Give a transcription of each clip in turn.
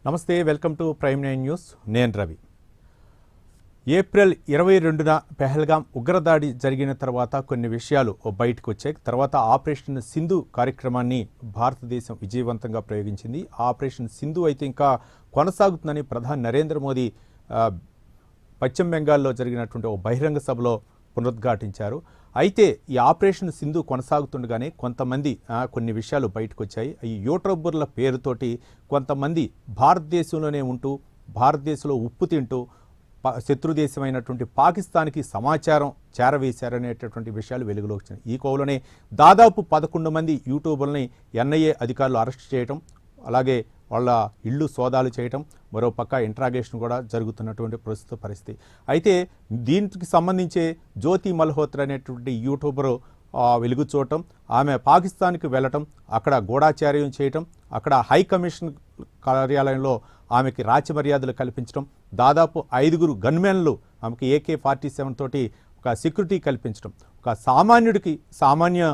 నమస్తే, welcome to prime 9 news. నేను Ravi. April 22న Pahalgam ఉగ్రదాడి జరిగిన తర్వాత కొన్ని విషయాలు బయటకు వచ్చాయి. తర్వాత ఆపరేషన్ సింధు కార్యక్రమాన్ని భారతదేశం విజయవంతంగా ప్రయోగించింది. ఆపరేషన్ సింధు అయితే ఇంకా కొనసాగుతుందని ప్రధాని నరేంద్ర మోదీ పశ్చిమ బెంగాల్లో జరిగినటువంటి ఒక బహిరంగ సభలో పునరుద్ఘాటించారు. అయితే ఈ ఆపరేషన్ సింధు కొనసాగుతుండగానే కొంతమంది కొన్ని విషయాలు బయటకు వచ్చాయి. ఈ యూట్యూబర్ల పేరుతోటి కొంతమంది భారతదేశంలోనే ఉంటూ భారతదేశంలో ఉప్పు తింటూ శత్రుదేశమైనటువంటి పాకిస్తాన్కి సమాచారం చేరవేశారనేటటువంటి విషయాలు వెలుగులోకి వచ్చినాయి. ఈ కోవలోనే దాదాపు 11 మంది యూట్యూబర్లని ఎన్ఐఏ అధికారులు అరెస్ట్ చేయటం, అలాగే వాళ్ళ ఇళ్ళు సోదాలు చేయటం, మరో పక్క ఇంట్రాగేషన్ కూడా జరుగుతున్నటువంటి ప్రస్తుత పరిస్థితి. అయితే దీనికి సంబంధించే జ్యోతి మల్హోత్రా అనేటువంటి యూట్యూబరు వెలుగు చూడటం, ఆమె పాకిస్తాన్కి వెళ్ళటం, అక్కడ గూఢాచార్యం చేయటం, అక్కడ హై కమిషన్ కార్యాలయంలో ఆమెకి రాచ మర్యాదలు కల్పించడం, దాదాపు 5 గన్మెన్లు ఆమెకి AK-47 తోటి ఒక సెక్యూరిటీ కల్పించడం, ఒక సామాన్య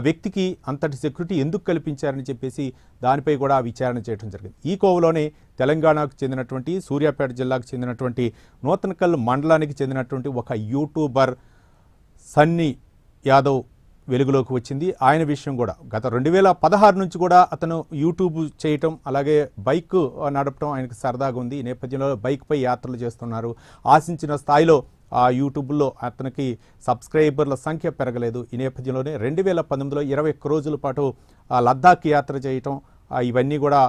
వ్యక్తికి అంతటి సెక్యూరిటీ ఎందుకు కల్పించారని చెప్పేసి దానిపై కూడా విచారణ చేయడం జరిగింది. ఈ కోవలోనే తెలంగాణకు చెందినటువంటి సూర్యాపేట జిల్లాకు చెందినటువంటి నూతనకల్ మండలానికి చెందినటువంటి ఒక యూట్యూబర్ సన్నీ యాదవ్ వెలుగులోకి వచ్చింది. ఆయన విషయం కూడా గత 2016 నుంచి కూడా అతను యూట్యూబ్ చేయటం, అలాగే బైక్ నడపడం ఆయనకు సరదాగా ఉంది. ఈ నేపథ్యంలో బైక్పై యాత్రలు చేస్తున్నారు. ఆశించిన స్థాయిలో ఆ యూట్యూబ్లో అతనికి సబ్స్క్రైబర్ల సంఖ్య పెరగలేదు. ఈ నేపథ్యంలోనే 2019లో 21 రోజుల పాటు లద్దాఖ్ యాత్ర చేయటం, ఇవన్నీ కూడా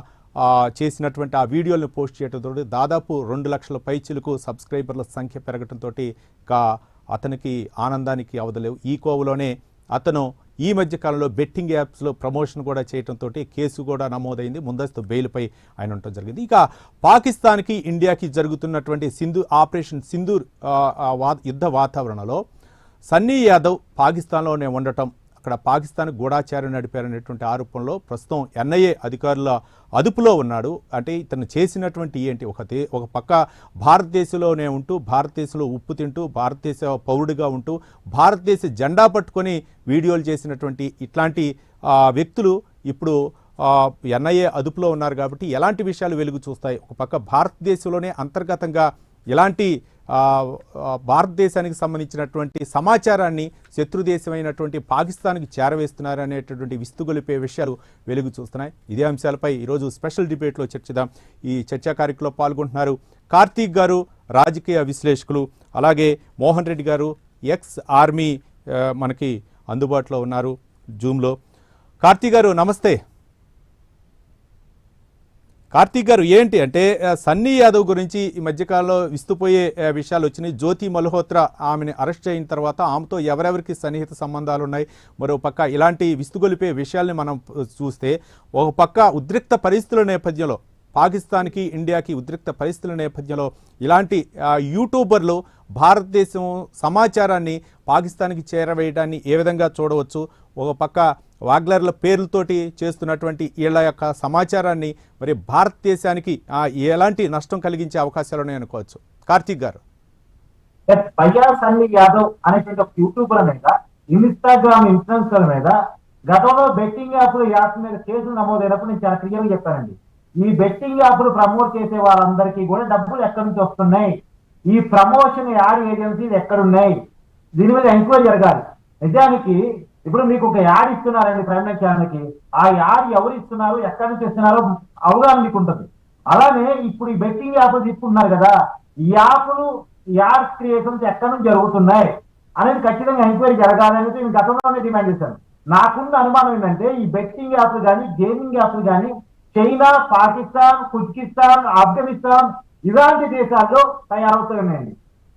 చేసినటువంటి ఆ వీడియోలను పోస్ట్ చేయడంతో దాదాపు 2 లక్షల పైచిలకు సబ్స్క్రైబర్ల సంఖ్య పెరగడంతో అతనికి ఆనందానికి అవధలేవు. ఈ కోవలోనే అతను ఈ మధ్య కాలంలో బెట్టింగ్ యాప్స్లో ప్రమోషన్ కూడా చేయడంతో కేసు కూడా నమోదైంది. ముందస్తు బెయిల్పై ఆయన ఉండటం జరిగింది. ఇక పాకిస్తాన్కి ఇండియాకి జరుగుతున్నటువంటి ఆపరేషన్ సింధూర్ యుద్ధ వాతావరణంలో సన్నీ యాదవ్ పాకిస్తాన్లోనే ఉండటం, అక్కడ పాకిస్తాన్ గూఢాచార్యం నడిపారనేటువంటి ఆరోపణలో ప్రస్తుతం ఎన్ఐఏ అధికారుల అదుపులో ఉన్నాడు. అంటే ఇతను చేసినటువంటి ఏంటి, ఒక పక్క భారతదేశంలోనే ఉంటూ భారతదేశంలో ఉప్పు తింటూ భారతదేశ పౌరుడిగా ఉంటూ భారతదేశ జెండా పట్టుకొని వీడియోలు చేసినటువంటి ఇట్లాంటి వ్యక్తులు ఇప్పుడు ఎన్ఐఏ అదుపులో ఉన్నారు. కాబట్టి ఎలాంటి విషయాలు వెలుగు చూస్తాయి? ఒక పక్క భారతదేశంలోనే అంతర్గతంగా ఎలాంటి భారతదేశానికి సంబంధించినటువంటి సమాచారాన్ని శత్రుదేశమైనటువంటి పాకిస్తాన్కి చేరవేస్తున్నారు అనేటటువంటి విస్తుగొలిపే విషయాలు వెలుగు చూస్తున్నాయి. ఇదే అంశాలపై ఈరోజు స్పెషల్ డిబేట్లో చర్చిద్దాం. ఈ చర్చా కార్యక్రమంలో పాల్గొంటున్నారు కార్తీక్ గారు, రాజకీయ విశ్లేషకులు, అలాగే మోహన్ రెడ్డి గారు, ఎక్స్ ఆర్మీ మనకి అందుబాటులో ఉన్నారు జూమ్లో. కార్తీక్ గారు నమస్తే. కార్తీక్ గారు, ఏంటి అంటే సన్నీ యాదవ్ గురించి ఈ మధ్యకాలంలో విస్తుపోయే విషయాలు వచ్చినాయి. జ్యోతి మల్హోత్రా ఆమెను అరెస్ట్ అయిన తర్వాత ఆమెతో ఎవరెవరికి సన్నిహిత సంబంధాలు ఉన్నాయి, మరో పక్క ఇలాంటి విస్తుగొలిపే విషయాల్ని మనం చూస్తే ఒక పక్క ఉద్రిక్త పరిస్థితుల నేపథ్యంలో పాకిస్తాన్కి ఇండియాకి ఉద్రిక్త పరిస్థితుల నేపథ్యంలో ఇలాంటి యూట్యూబర్లు భారతదేశం సమాచారాన్ని పాకిస్తాన్కి చేరవేయడాన్ని ఏ విధంగా చూడవచ్చు? ఒక పక్క వాగ్లర్ల పేర్లతోటి చేస్తున్నటువంటి వీళ్ళ యొక్క సమాచారాన్ని మరి భారతదేశానికి ఎలాంటి నష్టం కలిగించే అవకాశాలు ఉన్నాయి అనుకోవచ్చు? కార్తీక్ గారు. సన్నీ యాదవ్ అనేటువంటి ఒక యూట్యూబర్ మీద, ఇన్స్టాగ్రామ్ ఇన్ఫ్లుయెన్సర్ మీద గతంలో బెట్టింగ్ యాప్ మీద కేసులు నమోదైనప్పుడు నేను చాలా క్లియర్ గా చెప్పానండి. ఈ బెట్టింగ్ యాప్లు ప్రమోట్ చేసే వాళ్ళందరికీ కూడా డబ్బులు ఎక్కడి నుంచి వస్తున్నాయి, ఈ ప్రమోషన్ యాడ్ ఏజెన్సీలు ఎక్కడున్నాయి, దీని మీద ఎంక్వైరీ జరగాలి. నిజానికి ఇప్పుడు మీకు ఒక యాడ్ ఇస్తున్నారండి ప్రైమ్ ఛానల్కి, ఆ యాడ్ ఎవరు ఇస్తున్నారు, ఎక్కడి నుంచి ఇస్తున్నారో అవగాహన మీకు ఉంటుంది. అలానే ఇప్పుడు ఈ బెట్టింగ్ యాప్లు తీసుకుంటున్నారు కదా, ఈ యాప్లు యాడ్ క్రియేషన్స్ ఎక్కడి నుంచి జరుగుతున్నాయి అనేది ఖచ్చితంగా ఎంక్వైరీ జరగాలనేది నేను గతంలోనే డిమాండ్ చేశాను. నాకున్న అనుమానం ఏంటంటే ఈ బెట్టింగ్ యాప్లు కానీ గేమింగ్ యాప్లు కానీ చైనా, పాకిస్తాన్, కుజ్కిస్తాన్, ఆఫ్ఘనిస్తాన్ ఇలాంటి దేశాల్లో తయారవుతున్నాయండి.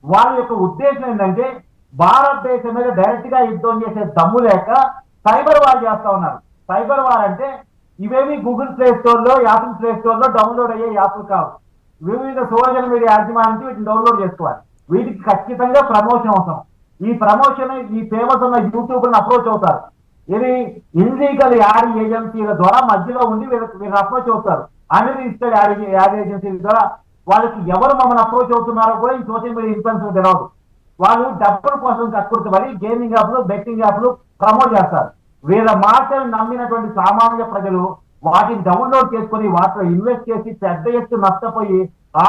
వాళ్ళ యొక్క ఉద్దేశం ఏంటంటే భారతదేశం మీద డైరెక్ట్ గా యుద్ధం చేసే దమ్ము లేక సైబర్ వార్ చేస్తా ఉన్నారు. సైబర్ వార్ అంటే ఇవేమి గూగుల్ ప్లే స్టోర్ లో, యాపిల్ ప్లే స్టోర్ లో డౌన్లోడ్ అయ్యే యాప్లు కావు. వివిధ సోషల్ మీడియా యాజమాన్యానికి వీటిని డౌన్లోడ్ చేసుకోవాలి. వీటికి ఖచ్చితంగా ప్రమోషన్ అవసరం. ఈ ప్రమోషన్ ఈ ఫేమస్ ఉన్న యూట్యూబర్ని అప్రోచ్ అవుతారు. ఇది ఇన్లీగల్ యాడ్ ఏజెన్సీల ద్వారా మధ్యలో ఉండి వీళ్ళని అప్రోచ్ అవుతారు. అన్రిజిస్టర్డ్ యాడ్ ఏజెన్సీల ద్వారా వాళ్ళకి ఎవరు మమ్మల్ని అప్రోచ్ అవుతున్నారో కూడా ఈ సోషల్ మీడియా ఇన్ఫ్లుయెన్స్ తెలియదు. వాళ్ళు డబ్బుల కోసం కక్కుర్తిపడి గేమింగ్ యాప్లు, బెట్టింగ్ యాప్లు ప్రమోట్ చేస్తారు. వీళ్ళ మాటలు నమ్మినటువంటి సామాన్య ప్రజలు వాటిని డౌన్లోడ్ చేసుకొని వాటిలో ఇన్వెస్ట్ చేసి పెద్ద ఎత్తు నష్టపోయి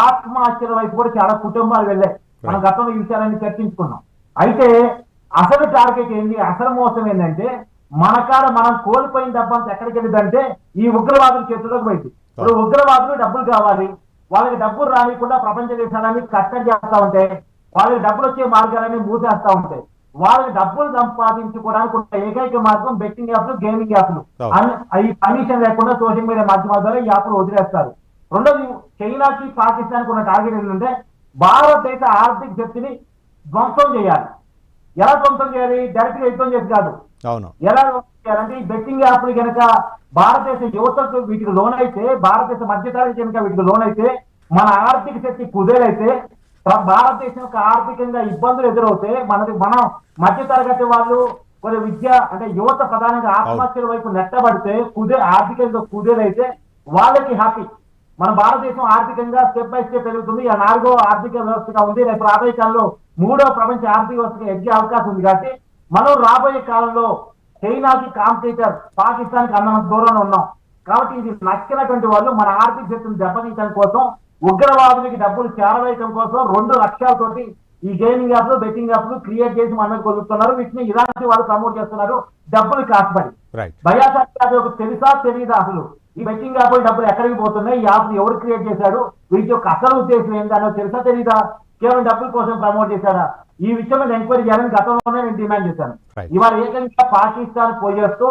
ఆత్మహత్యల వైపు కూడా చాలా కుటుంబాలు వెళ్ళాయి. మనం గతంలో ఈ విషయాలన్నీ చర్చించుకున్నాం. అయితే అసలు టార్గెట్ ఏంది, అసలు మోసం ఏంటంటే మన కాడ మనం కోల్పోయిన డబ్బంతా ఎక్కడికి వెళ్ళిందంటే ఈ ఉగ్రవాదుల చేతుల్లోకి పోయింది. ఇప్పుడు ఉగ్రవాదులు డబ్బులు కావాలి, వాళ్ళకి డబ్బులు రానికుండా ప్రపంచ దేశాలన్నీ కష్టం చేస్తా ఉంటే, వాళ్ళకి డబ్బులు వచ్చే మార్గాలన్నీ మూసేస్తా ఉంటాయి. వాళ్ళకి డబ్బులు సంపాదించుకోవడానికి ఉన్న ఏకైక మార్గం బెట్టింగ్ యాప్లు, గేమింగ్ యాప్లు. ఈ పర్మిషన్ లేకుండా సోషల్ మీడియా మాధ్యమాల ద్వారా ఈ యాప్లు వదిలేస్తారు. రెండోది, చైనాకి పాకిస్తాన్కి ఉన్న టార్గెట్ ఏంటంటే భారతదేశ ఆర్థిక శక్తిని ధ్వంసం చేయాలి. ఎలా ధ్వంసం చేయాలి? డైరెక్ట్ గా యుద్ధం చేసి కాదు. ఎలా చేయాలంటే ఈ బెట్టింగ్ యాప్లు కనుక భారతదేశ యువతకు వీటికి లోనైతే, భారతదేశ మధ్యతరగతి కనుక వీటికి లోనైతే, మన ఆర్థిక శక్తి కుదేలైతే, భారతదేశం యొక్క ఆర్థికంగా ఇబ్బందులు ఎదురవుతే, మనం మధ్యతరగతి వాళ్ళు కొన్ని విద్య అంటే యువత ప్రధానంగా ఆత్మహత్యల వైపు నెట్టబడితే, ఆర్థికంగా కుదేలైతే వాళ్ళకి హ్యాపీ. మన భారతదేశం ఆర్థికంగా స్టెప్ బై స్టెప్ పెరుగుతుంది. 4వ ఆర్థిక వ్యవస్థగా ఉంది. రేపు రాబోయే కాలంలో 3వ ప్రపంచ ఆర్థిక వ్యవస్థగా ఎదిగే అవకాశం ఉంది. కాబట్టి మనం రాబోయే కాలంలో చైనాకి కాంపిటీటర్, పాకిస్తాన్కి అన్నంత దూరంలో ఉన్నాం. కాబట్టి ఇది నచ్చినటువంటి వాళ్ళు మన ఆర్థిక శక్తిని దెబ్బతీయడం కోసం, ఉగ్రవాదులకి డబ్బులు చేరవేయడం కోసం 2 లక్ష్యాలతోటి ఈ గేమింగ్ యాప్లు, బెట్టింగ్ యాప్లు క్రియేట్ చేసి మనకు కొలుపుతున్నారు. వీటిని ఇలాంటి వాళ్ళు ప్రమోట్ చేస్తున్నారు డబ్బులు కాస్పడి. భయాసాకి తెలుసా తెలీదా అసలు ఈ బెట్టింగ్ యాప్ డబ్బులు ఎక్కడికి పోతున్నాయి, ఈ యాప్ ఎవరు క్రియేట్ చేశాడు, వీటి యొక్క అసలు ఉద్దేశం ఏంటనో తెలుసా తెలీదా? కేవలం డబ్బుల కోసం ప్రమోట్ చేశారా? ఈ విషయం మీద ఎంక్వైరీ చేయాలని గతంలోనే నేను డిమాండ్ చేశాను. ఇవాళ ఏకంగా పాకిస్తాన్ పోయేస్తూ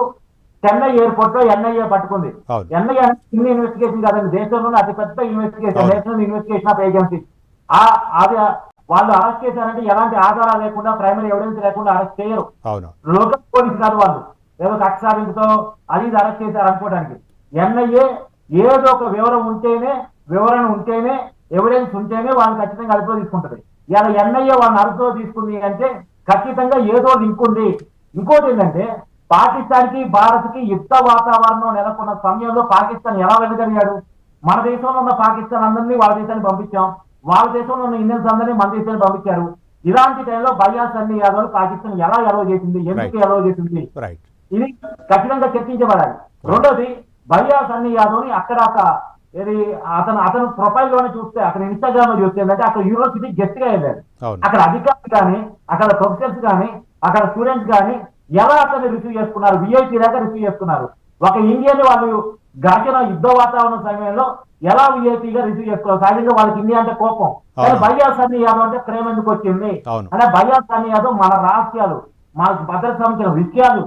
చెన్నై ఎయిర్పోర్ట్ లో ఎన్ఐఏ పట్టుకుంది. ఎన్ఐఏ చిన్న ఇన్వెస్టిగేషన్ కాదండి, దేశంలోనే అతిపెద్ద investigation, national investigation of agency. అది వాళ్ళు అరెస్ట్ చేశారంటే ఎలాంటి ఆధారాలు లేకుండా, ప్రైమరీ ఎవిడెన్స్ లేకుండా అరెస్ట్ చేయరు. లోకల్ పోలీసు కాదు వాళ్ళు, ఏదో కక్ష సాధింపుతో అది అరెస్ట్ చేశారు అనుకోవడానికి. ఎన్ఐఏ ఏదో ఒక వివరణ ఉంటేనే ఎవిడెన్స్ ఉంటేనే వాళ్ళని ఖచ్చితంగా అదుపులో తీసుకుంటది. ఇలా ఎన్ఐఏ వాళ్ళని అదుపులో తీసుకుంది అంటే ఖచ్చితంగా ఏదో లింక్ ఉంది. ఇంకోటి ఏంటంటే పాకిస్తాన్ కి భారత్ కి యుద్ధ వాతావరణం నెలకొన్న సమయంలో పాకిస్తాన్ ఎలా వెళ్ళగలిగాడు? మన దేశంలో ఉన్న పాకిస్తాన్ అందరినీ వాళ్ళ దేశాన్ని పంపించాం, వాళ్ళ దేశంలో ఉన్న ఇండియన్స్ అందరినీ మన దేశాన్ని పంపించారు. ఇలాంటి టైంలో బయాస్ అన్ని యాదవ్ పాకిస్తాన్ ఎలా ఎలవ్ చేసింది, ఎందుకు ఎలవ్ చేసింది, ఇది ఖచ్చితంగా చర్చించబడాలి. రెండోది, బయాస్ అన్ని యాదవ్ ని అక్కడ అతను ప్రొఫైల్ లోనే చూస్తే, అక్కడ ఇన్స్టాగ్రామ్ లో చూస్తే ఏంటంటే అక్కడ యూనివర్సిటీ గెస్ట్ గా వెళ్ళాడు. అక్కడ అధికారులు కానీ, అక్కడ ప్రొఫెసర్స్ కానీ, అక్కడ స్టూడెంట్స్ కానీ ఎలా అతన్ని రిసీవ్ చేసుకున్నారు, విఐపీ దాకా రిసీవ్ చేసుకున్నారు. ఒక ఇండియన్ వాళ్ళు ఘర్షణ యుద్ధ వాతావరణ సమయంలో ఎలా విఐపీగా రిసీవ్ చేసుకున్నారు. సహజంగా వాళ్ళకి ఇండియా అంటే కోపం, కానీ బయాస్ అన్ని యాదవ్ అంటే ప్రేమ ఎందుకు వచ్చింది అంటే బయాస్ అన్ని యాదవ్ మన రహస్యాలు, మన భద్రత సంబంధించిన విషయాలు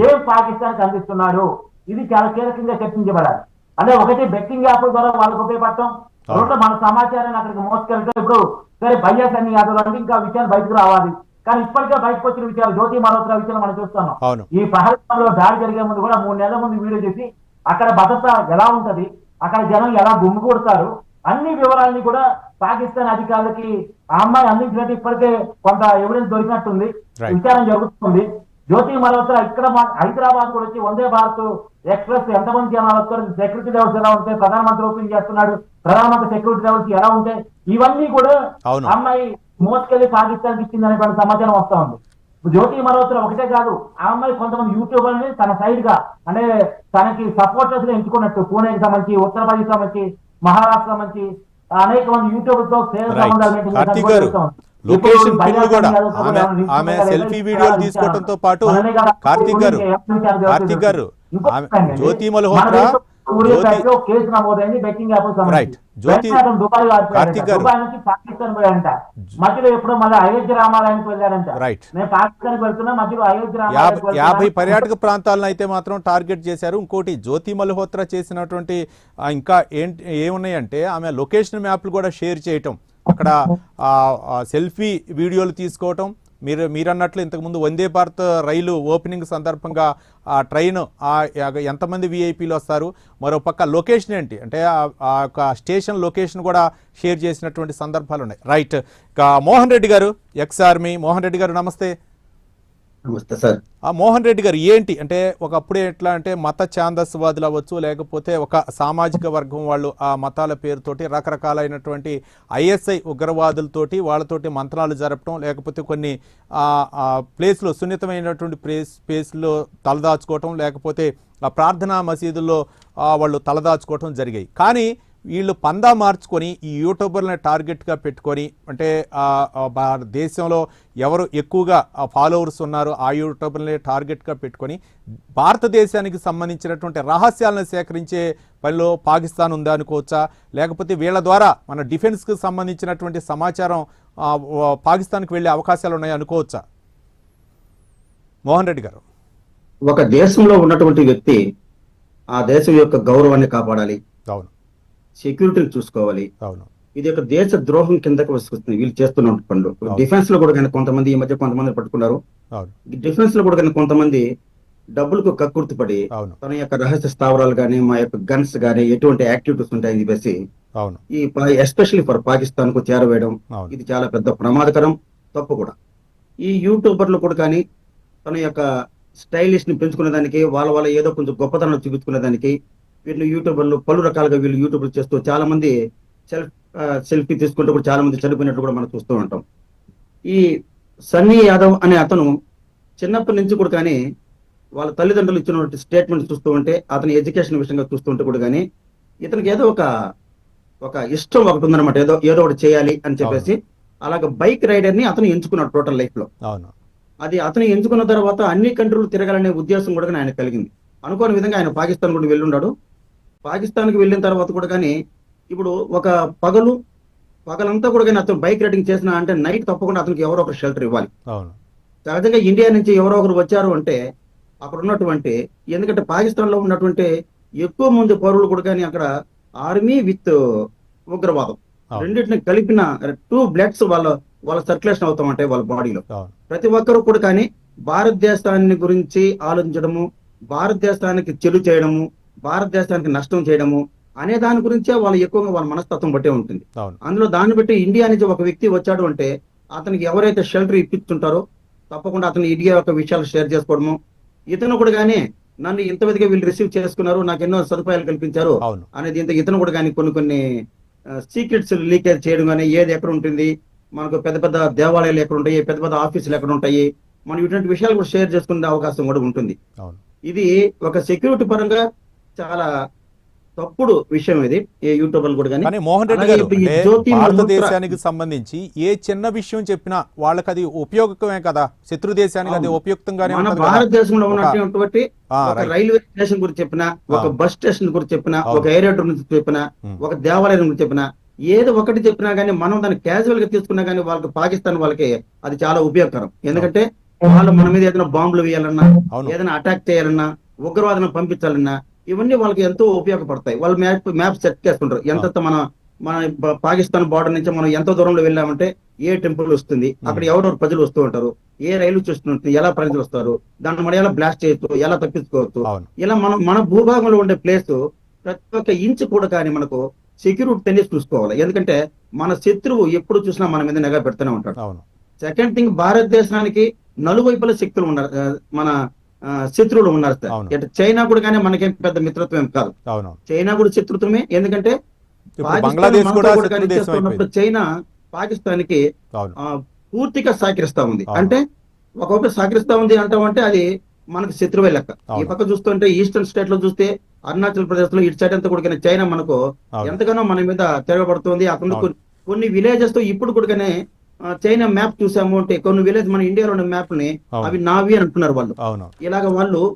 ఏం పాకిస్తాన్ అందిస్తున్నాడు, ఇది చాలా కీలకంగా చర్చించబడాలి. అంటే ఒకటి బెట్టింగ్ యాప్ ద్వారా వాళ్ళకు ఉపయోగపడటం, రెండు మన సమాచారాన్ని అక్కడికి మోసుకెళ్తే. ఇప్పుడు సరే బయాస్ అన్ని యాదవ్ అంటే ఇంకా విషయాలు బయటకు రావాలి, కానీ ఇప్పటికే బయటకు వచ్చిన విషయాలు, జ్యోతి మల్హోత్రా విషయాలు మనం చూస్తున్నాం. ఈ పహల్గాంలో దాడి జరిగే ముందు కూడా 3 నెలల ముందు వీడియో చేసి అక్కడ భద్రత ఎలా ఉంటది, అక్కడ జనం ఎలా గుమ్మికూడతారు, అన్ని వివరాలని కూడా పాకిస్తాన్ అధికారులకి ఆ అమ్మాయి అందించినట్టు ఇప్పటికే కొంత ఎవిడెన్స్ దొరికినట్టుంది, విచారణ జరుగుతుంది. జ్యోతి మల్హోత్రా ఇక్కడ హైదరాబాద్ కూడా వచ్చి వందే భారత్ ఎక్స్ప్రెస్ ఎంతమంది జనాలు వస్తారు, సెక్యూరిటీ లెవెల్స్ ఎలా ఉంటాయి, ప్రధానమంత్రి ఓపెన్ చేస్తున్నాడు, ప్రధానమంత్రి సెక్యూరిటీ లెవెల్స్ ఎలా ఉంటాయి, ఇవన్నీ కూడా అమ్మాయి మోసుకెళ్లి పాకిస్తాన్ ఇచ్చింది అనేటువంటి సమాచారం వస్తా ఉంది. జ్యోతి మల్హోత్రా ఒకటే కాదు, ఆ అమ్మాయి కొంతమంది యూట్యూబర్ని తన సైడ్ గా అంటే తనకి సపోర్టర్స్ గా ఎంచుకున్నట్టు, పూణేకి సంబంధించి, ఉత్తరప్రదేశ్ సంబంధించి, మహారాష్ట్ర సంబంధించి అనేక మంది యూట్యూబర్ తో సేవ సంబంధాలు లొకేషన్ పిన్ కూడా ఆమె సెల్ఫీ వీడియోలు తీసుకోవడంతో పాటు కార్తీక్ గారు జ్యోతి మల్హోత్రా రైట్ జ్యోతి కార్తీక్ గారు పాకిస్తాన్ పోయారంట, మధ్యలో ఎప్పుడో మళ్ళీ అయోధ్య రామాలయానికి వెళ్ళారంట. రైట్, నేను పాకిస్తాన్ వెళ్తున్నా, మధ్యలో అయోధ్య 50 పర్యాటక ప్రాంతాలను అయితే మాత్రం టార్గెట్ చేశారు. ఇంకోటి జ్యోతి మల్హోత్రా చేసినటువంటి ఇంకా ఏమున్నాయంటే ఆమె లొకేషన్ మ్యాప్లు కూడా షేర్ చేయటం, అక్కడ సెల్ఫీ వీడియోలు తీసుకోవటం. మీరన్నట్లు ఇంతకుముందు వందే భారత్ రైలు ఓపెనింగ్ సందర్భంగా ఆ ట్రైన్ ఎంతమంది విఐపీలు వస్తారు, మరోపక్క లొకేషన్ ఏంటి అంటే ఆ యొక్క స్టేషన్ లొకేషన్ కూడా షేర్ చేసినటువంటి సందర్భాలు ఉన్నాయి. రైట్, ఇక మోహన్ రెడ్డి గారు, ఎక్స్ ఆర్మీ మోహన్ రెడ్డి గారు, నమస్తే. మోహన్ రెడ్డి గారు, ఏంటి అంటే ఒకప్పుడు ఎట్లా అంటే మత ఛాందస్వాదులు అవ్వచ్చు, లేకపోతే ఒక సామాజిక వర్గం వాళ్ళు ఆ మతాల పేరుతోటి రకరకాలైనటువంటి ఐఎస్ఐ ఉగ్రవాదులతోటి వాళ్ళతోటి మంత్రాలు జరపడం, లేకపోతే కొన్ని ప్లేస్లో సున్నితమైనటువంటి ప్లేస్లో తలదాచుకోవటం, లేకపోతే ఆ ప్రార్థనా మసీదుల్లో వాళ్ళు తలదాచుకోవటం జరిగాయి. కానీ వీళ్ళు పందా మార్చుకొని ఈ యూట్యూబర్లని టార్గెట్గా పెట్టుకొని, అంటే దేశంలో ఎవరు ఎక్కువగా ఫాలోవర్స్ ఉన్నారో ఆ యూట్యూబర్ని టార్గెట్గా పెట్టుకొని భారతదేశానికి సంబంధించినటువంటి రహస్యాలను సేకరించే పనిలో పాకిస్తాన్ ఉందా అనుకోవచ్చా, లేకపోతే వీళ్ళ ద్వారా మన డిఫెన్స్కి సంబంధించినటువంటి సమాచారం పాకిస్తాన్కి వెళ్ళే అవకాశాలు ఉన్నాయి అనుకోవచ్చా? మోహన్ రెడ్డి గారు, ఒక దేశంలో ఉన్నటువంటి వ్యక్తి ఆ దేశం యొక్క గౌరవాన్ని కాపాడాలి, అవును, సెక్యూరిటీని చూసుకోవాలి. అవును, ఇది ఒక దేశ ద్రోహం కిందకు వస్తుంది వీళ్ళు చేస్తున్న పనులు. డిఫెన్స్ లో కూడా కానీ కొంతమంది ఈ మధ్య కొంతమంది పట్టుకున్నారు. డిఫెన్స్ లో కూడా కానీ కొంతమంది డబ్బులకు కక్కుర్తిపడి తన యొక్క రహస్య స్థావరాలు కానీ మా యొక్క గన్స్ కానీ ఎటువంటి యాక్టివిటీస్ ఉంటాయని చెప్పేసి ఈ ఎస్పెషల్లీ ఫర్ పాకిస్తాన్ కు చేరవేయడం, ఇది చాలా పెద్ద ప్రమాదకరం, తప్పు కూడా. ఈ యూట్యూబర్లు కూడా కానీ తన యొక్క స్టైలిష్ ని పెంచుకునే దానికి వాళ్ళ ఏదో కొంచెం గొప్పతనం చూపించుకునే దానికి వీళ్ళు యూట్యూబర్లు పలు రకాలుగా వీళ్ళు యూట్యూబర్లు చేస్తూ చాలా మంది సెల్ఫీ తీసుకుంటూ కూడా చాలా మంది చనిపోయినట్లు కూడా మనం చూస్తూ ఉంటాం. ఈ సన్నీ యాదవ్ అనే అతను చిన్నప్పటి నుంచి కూడా కానీ వాళ్ళ తల్లిదండ్రులు ఇచ్చినటువంటి స్టేట్మెంట్ చూస్తూ ఉంటే, అతని ఎడ్యుకేషన్ విషయంగా చూస్తూ ఉంటే కూడా కానీ ఇతనికి ఏదో ఒక ఇష్టం ఒకటి ఉందన్నమాట, ఏదో ఒకటి చేయాలి అని చెప్పేసి అలాగ బైక్ రైడర్ ని అతను ఎంచుకున్నాడు టోటల్ లైఫ్ లో. అది అతను ఎంచుకున్న తర్వాత అన్ని కంట్రీలు తిరగాలనే ఉద్దేశం కూడా ఆయన కలిగింది. అనుకోని విధంగా ఆయన పాకిస్తాన్ కూడా వెళ్ళున్నాడు. పాకిస్తాన్కి వెళ్ళిన తర్వాత కూడా కానీ ఇప్పుడు ఒక పగలంతా కూడా కానీ అతను బైక్ రైడింగ్ చేసిన అంటే నైట్ తప్పకుండా అతనికి ఎవరో ఒకరు షెల్టర్ ఇవ్వాలి. సహజంగా ఇండియా నుంచి ఎవరో ఒకరు వచ్చారు అంటే అక్కడ ఉన్నటువంటి, ఎందుకంటే పాకిస్తాన్ లో ఉన్నటువంటి ఎక్కువ మంది పౌరులు కూడా కానీ అక్కడ ఆర్మీ విత్ ఉగ్రవాదం రెండింటిని కలిపిన 2 బ్లడ్స్ వాళ్ళ సర్క్యులేషన్ అవుతా ఉంటాయి వాళ్ళ బాడీలో. ప్రతి ఒక్కరు కూడా కానీ భారతదేశాన్ని గురించి ఆలోచించడము, భారతదేశానికి చెడు చేయడము, భారతదేశానికి నష్టం చేయడము అనే దాని గురించే వాళ్ళు ఎక్కువగా వాళ్ళ మనస్తత్వం బట్టే ఉంటుంది. అందులో దాన్ని బట్టి ఇండియా నుంచి ఒక వ్యక్తి వచ్చాడు అంటే అతనికి ఎవరైతే షెల్టర్ ఇప్పిస్తుంటారో తప్పకుండా అతను ఇండియా యొక్క విషయాలు షేర్ చేసుకోవడము, ఇతను కూడా కానీ నన్ను ఇంత విధిగా వీళ్ళు రిసీవ్ చేసుకున్నారు, నాకు ఎన్నో సదుపాయాలు కల్పించారు అనేది ఇతను కూడా కానీ కొన్ని సీక్రెట్స్ లీకేజ్ చేయడం కానీ, ఏది ఎక్కడ ఉంటుంది, మనకు పెద్ద పెద్ద దేవాలయాలు ఎక్కడ ఉంటాయి, పెద్ద పెద్ద ఆఫీసులు ఎక్కడ ఉంటాయి, మనం ఇటువంటి విషయాలు కూడా షేర్ చేసుకునే అవకాశం కూడా ఉంటుంది. ఇది ఒక సెక్యూరిటీ పరంగా చాలా తప్పుడు విషయం ఇది ఈ యూట్యూబర్లు కూడా. కానీ మోహన్ రెడ్డి గారు, భారతదేశానికి సంబంధించి ఏ చిన్న విషయం చెప్పినా వాళ్ళకి అది ఉపయోగమే కదా, శత్రు దేశానికి అది ఉపయుక్తంగానే. మన భారతదేశంలో ఉన్నటువంటి ఒక రైల్వే స్టేషన్ గురించి చెప్పినా, ఒక బస్ స్టేషన్ గురించి చెప్పినా, ఒక ఎయిర్పోర్ట్ గురించి చెప్పినా, ఒక దేవాలయం గురించి చెప్పినా, ఏదో ఒకటి చెప్పినా గానీ మనం దాన్ని క్యాజువల్ గా తీసుకున్నా గానీ వాళ్ళకి పాకిస్తాన్ వాళ్ళకి అది చాలా ఉపయోగకరం. ఎందుకంటే వాళ్ళు మన మీద ఏదైనా బాంబులు వేయాలన్నా, ఏదైనా అటాక్ చేయాలన్నా, ఉగ్రవాదం పంపించాలన్నా ఇవన్నీ వాళ్ళకి ఎంతో ఉపయోగపడతాయి. వాళ్ళు మ్యాప్ సెట్ చేసుకుంటారు. ఎంత మన పాకిస్తాన్ బార్డర్ నుంచి మనం ఎంత దూరంలో వెళ్ళామంటే ఏ టెంపుల్ వస్తుంది, అక్కడ ఎవరెవరు ప్రజలు వస్తూ ఉంటారు, ఏ రైలు చూస్తుంటుంది, ఎలా ప్రజలు వస్తారు, దాన్ని మనం ఎలా బ్లాస్ట్ చేయొచ్చు, ఎలా తప్పించుకోవచ్చు, ఇలా మన భూభాగంలో ఉండే ప్లేస్ ప్రతి ఒక్క ఇంచ్ కూడా కానీ మనకు సెక్యూరిటీ తెలిసి చూసుకోవాలి. ఎందుకంటే మన శత్రువు ఎప్పుడు చూసినా మన మీద నిఘా పెడుతూనే ఉంటాడు. సెకండ్ థింగ్, భారతదేశానికి నలువైపుల శక్తులు ఉన్నారు, మన శత్రువులు ఉన్నారు సార్. చైనా కూడా కానీ మనకేం పెద్ద మిత్రత్వం ఏం కాదు, చైనా కూడా శత్రుత్వమే. ఎందుకంటే చైనా పాకిస్తాన్ కి పూర్తిగా సహకరిస్తా ఉంది. అంటే ఒకవైపు సహకరిస్తా ఉంది అంటామంటే అది మనకు శత్రువే లెక్క. ఈ పక్క చూస్తుంటే ఈస్టర్న్ స్టేట్ లో చూస్తే అరుణాచల్ ప్రదేశ్ లో ఇటు సైడ్ అంతా కూడా చైనా మనకు ఎంతగానో మన మీద తిరగబడుతుంది. అక్కడ కొన్ని విలేజెస్ తో ఇప్పుడు కూడా చైనా మ్యాప్ చూసాము అంటే కొన్ని విలేజ్ మన ఇండియాలో ఉన్న మ్యాప్ ని అవి నావి అని అంటున్నారు వాళ్ళు. ఇలాగ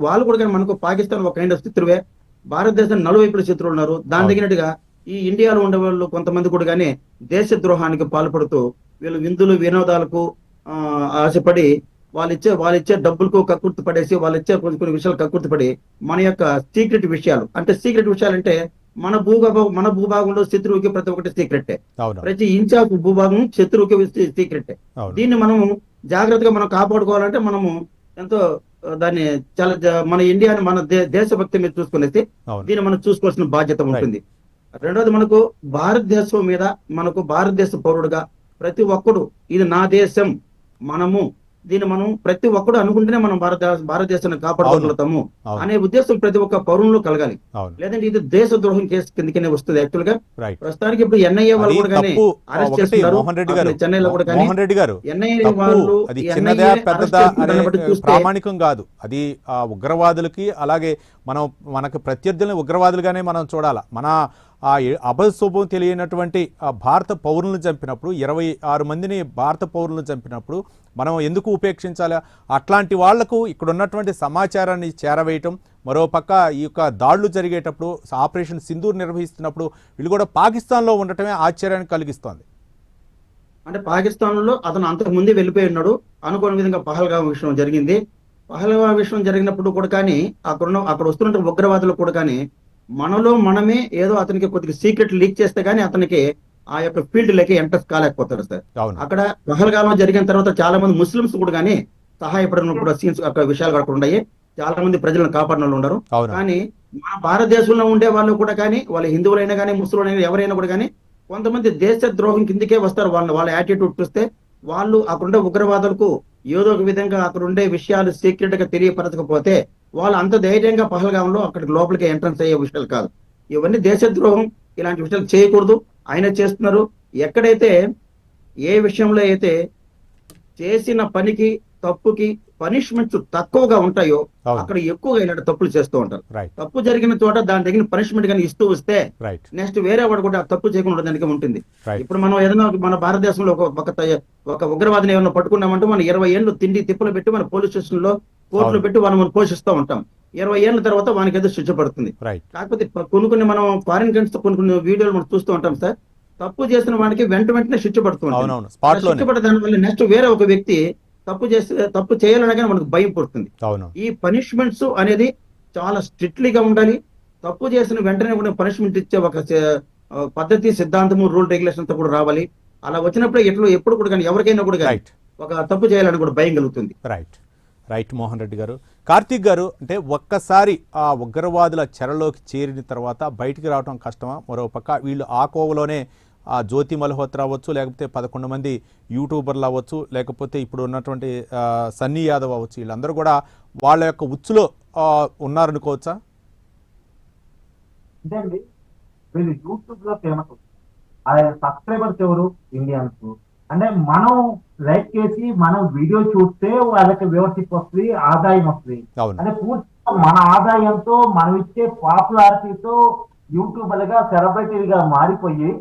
వాళ్ళు కూడా మనకు పాకిస్తాన్ ఒక కైండ్ ఆఫ్ శత్రువే, భారతదేశం నలువైపుల శత్రువులు ఉన్నారు. దాని తగినట్టుగా ఈ ఇండియాలో ఉండే వాళ్ళు కొంతమంది కూడా కానీ దేశ ద్రోహానికి పాల్పడుతూ వీళ్ళు విందులు వినోదాలకు ఆశపడి వాళ్ళిచ్చే డబ్బులకు కక్కుర్తి పడేసి వాళ్ళిచ్చే కొన్ని విషయాలు కక్కుర్తి పడి మన యొక్క సీక్రెట్ విషయాలు అంటే మన భూభాగంలో శత్రువుకి ప్రతి ఒక్కటి సీక్రెటే, ప్రతి ఇంచ్ ఆఫ్ భూభాగం శత్రువుకి సీక్రెటే. దీన్ని మనము జాగ్రత్తగా మనం కాపాడుకోవాలంటే మనము ఎంతో దాన్ని చాలా మన ఇండియాని మన దేశభక్తి మీద చూసుకునేసి దీన్ని మనం చూసుకోవాల్సిన బాధ్యత ఉంటుంది. రెండోది, మనకు భారతదేశం మీద మనకు భారతదేశ పౌరుడుగా ప్రతి ఒక్కడు ఇది నా దేశం, మనము దీన్ని మనం ప్రతి ఒక్కడు అనుకుంటేనే మనం భారతదేశాన్ని కాపాడుకోగలుగుతాము అనే ఉద్దేశం ప్రతి ఒక్క పౌరుల్లో కలగాలి. లేదంటే ఇది దేశ ద్రోహం కేసు కిందకనే వస్తుంది. యాక్చువల్ గా ప్రస్తుతానికి ఇప్పుడు ఎన్ఐఏ వాళ్ళు కూడా కానీ అరెస్ట్ చేస్తున్నారు. చెన్నైలో కూడా కానీ ఎన్ఐఏ వాళ్ళు ప్రామాణికం కాదు, అది ఉగ్రవాదులకి అలాగే మనకు ప్రత్యర్థులను ఉగ్రవాదులుగానే మనం చూడాలి. మన ఆ అభశుభం తెలియనటువంటి భారత పౌరులను చంపినప్పుడు 26 మందిని భారత పౌరులను చంపినప్పుడు మనం ఎందుకు ఉపేక్షించాలి? అట్లాంటి వాళ్లకు ఇక్కడ ఉన్నటువంటి సమాచారాన్ని చేరవేయటం, మరోపక్క ఈ యొక్క దాడులు జరిగేటప్పుడు ఆపరేషన్ సింధూర్ నిర్వహిస్తున్నప్పుడు వీళ్ళు కూడా పాకిస్తాన్లో ఉండటమే ఆశ్చర్యాన్ని కలిగిస్తోంది. అంటే పాకిస్తాన్లో అతను అంతకు ముందే వెళ్ళిపోయి ఉన్నాడు. అనుకోని విధంగా పహల్గాం విషయం జరిగింది. పహల్గాం విషయం జరిగినప్పుడు కూడా కానీ అక్కడ వస్తున్న ఉగ్రవాదులు కూడా కానీ మనలో మనమే ఏదో అతనికి కొద్దిగా సీక్రెట్ లీక్ చేస్తే గానీ అతనికి ఆ యొక్క ఫీల్డ్ లకి ఎంటర్ కాలేకపోతాడు సార్. అక్కడ పహల్గాంలో జరిగిన తర్వాత చాలా మంది ముస్లింస్ కూడా కానీ సహాయపడిన కూడా సీన్స్ అక్కడ విషయాలు అక్కడ ఉన్నాయి. చాలా మంది ప్రజలను కాపాడిన వాళ్ళు ఉన్నారు. కానీ మన భారతదేశంలో ఉండే వాళ్ళు కూడా కానీ వాళ్ళు హిందువులైనా కానీ ముస్లింలైనా ఎవరైనా కూడా కానీ కొంతమంది దేశ ద్రోహం కిందకే వస్తారు. వాళ్ళ యాటిట్యూడ్ చూస్తే వాళ్ళు అక్కడుండే ఉగ్రవాదులకు ఏదో ఒక విధంగా అక్కడ ఉండే విషయాలు సీక్రెట్ గా తెలియపరచకపోతే వాళ్ళు అంత ధైర్యంగా పహల్గాంలో అక్కడికి లోపలికి ఎంట్రన్స్ అయ్యే విషయాలు కాదు. ఇవన్నీ దేశద్రోహం, ఇలాంటి విషయాలు చేయకూడదు. ఆయన చేస్తున్నారు. ఎక్కడైతే ఏ విషయంలో అయితే చేసిన పనికి తప్పుకి పనిష్మెంట్స్ తక్కువగా ఉంటాయో అక్కడ ఎక్కువగా ఇలాంటి తప్పులు చేస్తూ ఉంటారు. తప్పు జరిగిన చోట దాని తగిన పనిష్మెంట్ కానీ ఇస్తూ వస్తే నెక్స్ట్ వేరే వాడు కూడా తప్పు చేయకుండా దానికి ఉంటుంది. ఇప్పుడు మనం ఏదైనా మన భారతదేశంలో ఒక ఉగ్రవాదిని ఏమైనా పట్టుకున్నామంటే మనం 20 ఏళ్ళు తిండి తిప్పులు పెట్టి మన పోలీస్ స్టేషన్ లో కోర్టులో పెట్టి మనం పోషిస్తూ ఉంటాం. 20 ఏళ్ల తర్వాత వానికి ఏదో శిక్ష పడుతుంది. కాకపోతే కొన్ని మనం ఫారిన్ కంట్రీస్ కొన్ని వీడియోలు మనం చూస్తూ ఉంటాం సార్. తప్పు చేసిన వానికి వెంటనే శిక్ష పడుతుంది. శిక్ష పడే దాని వల్ల నెక్స్ట్ వేరే ఒక వ్యక్తి తప్పు చేయాలనగానే మనకు భయం పడుతుంది. ఈ పనిష్మెంట్స్ అనేది చాలా స్ట్రిక్ట్లీగా ఉండాలి. తప్పు చేసిన వెంటనే కూడా పనిష్మెంట్ ఇచ్చే ఒక పద్ధతి, సిద్ధాంతము, రూల్, రెగ్యులేషన్ తో కూడా రావాలి. అలా వచ్చినప్పుడు ఎప్పుడు కూడా కానీ ఎవరికైనా కూడా ఒక తప్పు చేయాలని కూడా భయం కలుగుతుంది. రైట్ మోహన్ రెడ్డి గారు. కార్తీక్ గారు, అంటే ఒక్కసారి ఆ ఉగ్రవాదుల చెరలోకి చేరిన తర్వాత బయటికి రావడం కష్టమా? మరోపక్క వీళ్ళు ఆ కోవలోనే ఆ జ్యోతి మల్హోత్రా అవ్వచ్చు, లేకపోతే 11 మంది యూట్యూబర్లు అవ్వచ్చు, లేకపోతే ఇప్పుడు ఉన్నటువంటి సన్నీ యాదవ్ అవ్వచ్చు, వీళ్ళందరూ కూడా వాళ్ళ యొక్క ఉచ్చులో ఉన్నారనుకోవచ్చా? అంటే అండి వీళ్ళు యూట్యూబ్ లో ఫేమస్, ఆయన సబ్స్క్రైబర్స్ ఎవరు? ఇండియన్స్. అంటే మనం లైక్ చేసి మనం వీడియో చూస్తే వాళ్ళకి వ్యూవర్షిప్ వస్తుంది, ఆదాయం వస్తుంది. అంటే పూర్తిగా మన ఆదాయంతో మనం ఇచ్చే పాపులారిటీతో యూట్యూబర్లుగా, సెలబ్రిటీలుగా మారిపోయి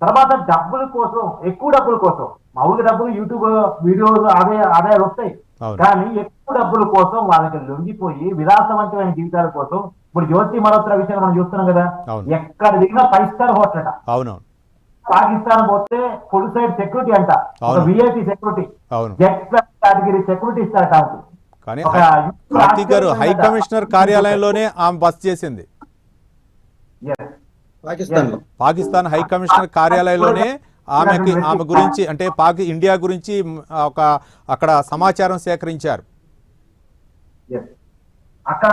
తర్వాత డబ్బుల కోసం, ఎక్కువ డబ్బుల కోసం, మామూలుగా డబ్బులు యూట్యూబ్ వీడియోలు ఆదాయాలు వస్తాయి, కానీ ఎక్కువ డబ్బుల కోసం వాళ్ళకి లొంగిపోయి విలాసవంతమైన జీవితాల కోసం. ఇప్పుడు జ్యోతి మల్హోత్రా విషయాన్ని మనం చూస్తున్నాం కదా, ఎక్కడ దిగినా 5 స్టార్ హోటల్ అట. పాకిస్తాన్ పోతే ఫుల్ సైడ్ సెక్యూరిటీ అంట, VIP security, jet category security ఇస్తారట. కానీ కార్తీక్ గారు హై కమిషనర్ కార్యాలయంలోనే ఆమె బస్ చేసింది. పాకిస్తాన్ హై కమిషనర్ కార్యాలయంలోనే ఆమె గురించి, అంటే ఇండియా గురించి అక్కడ సమాచారం సేకరించారు. అక్కడ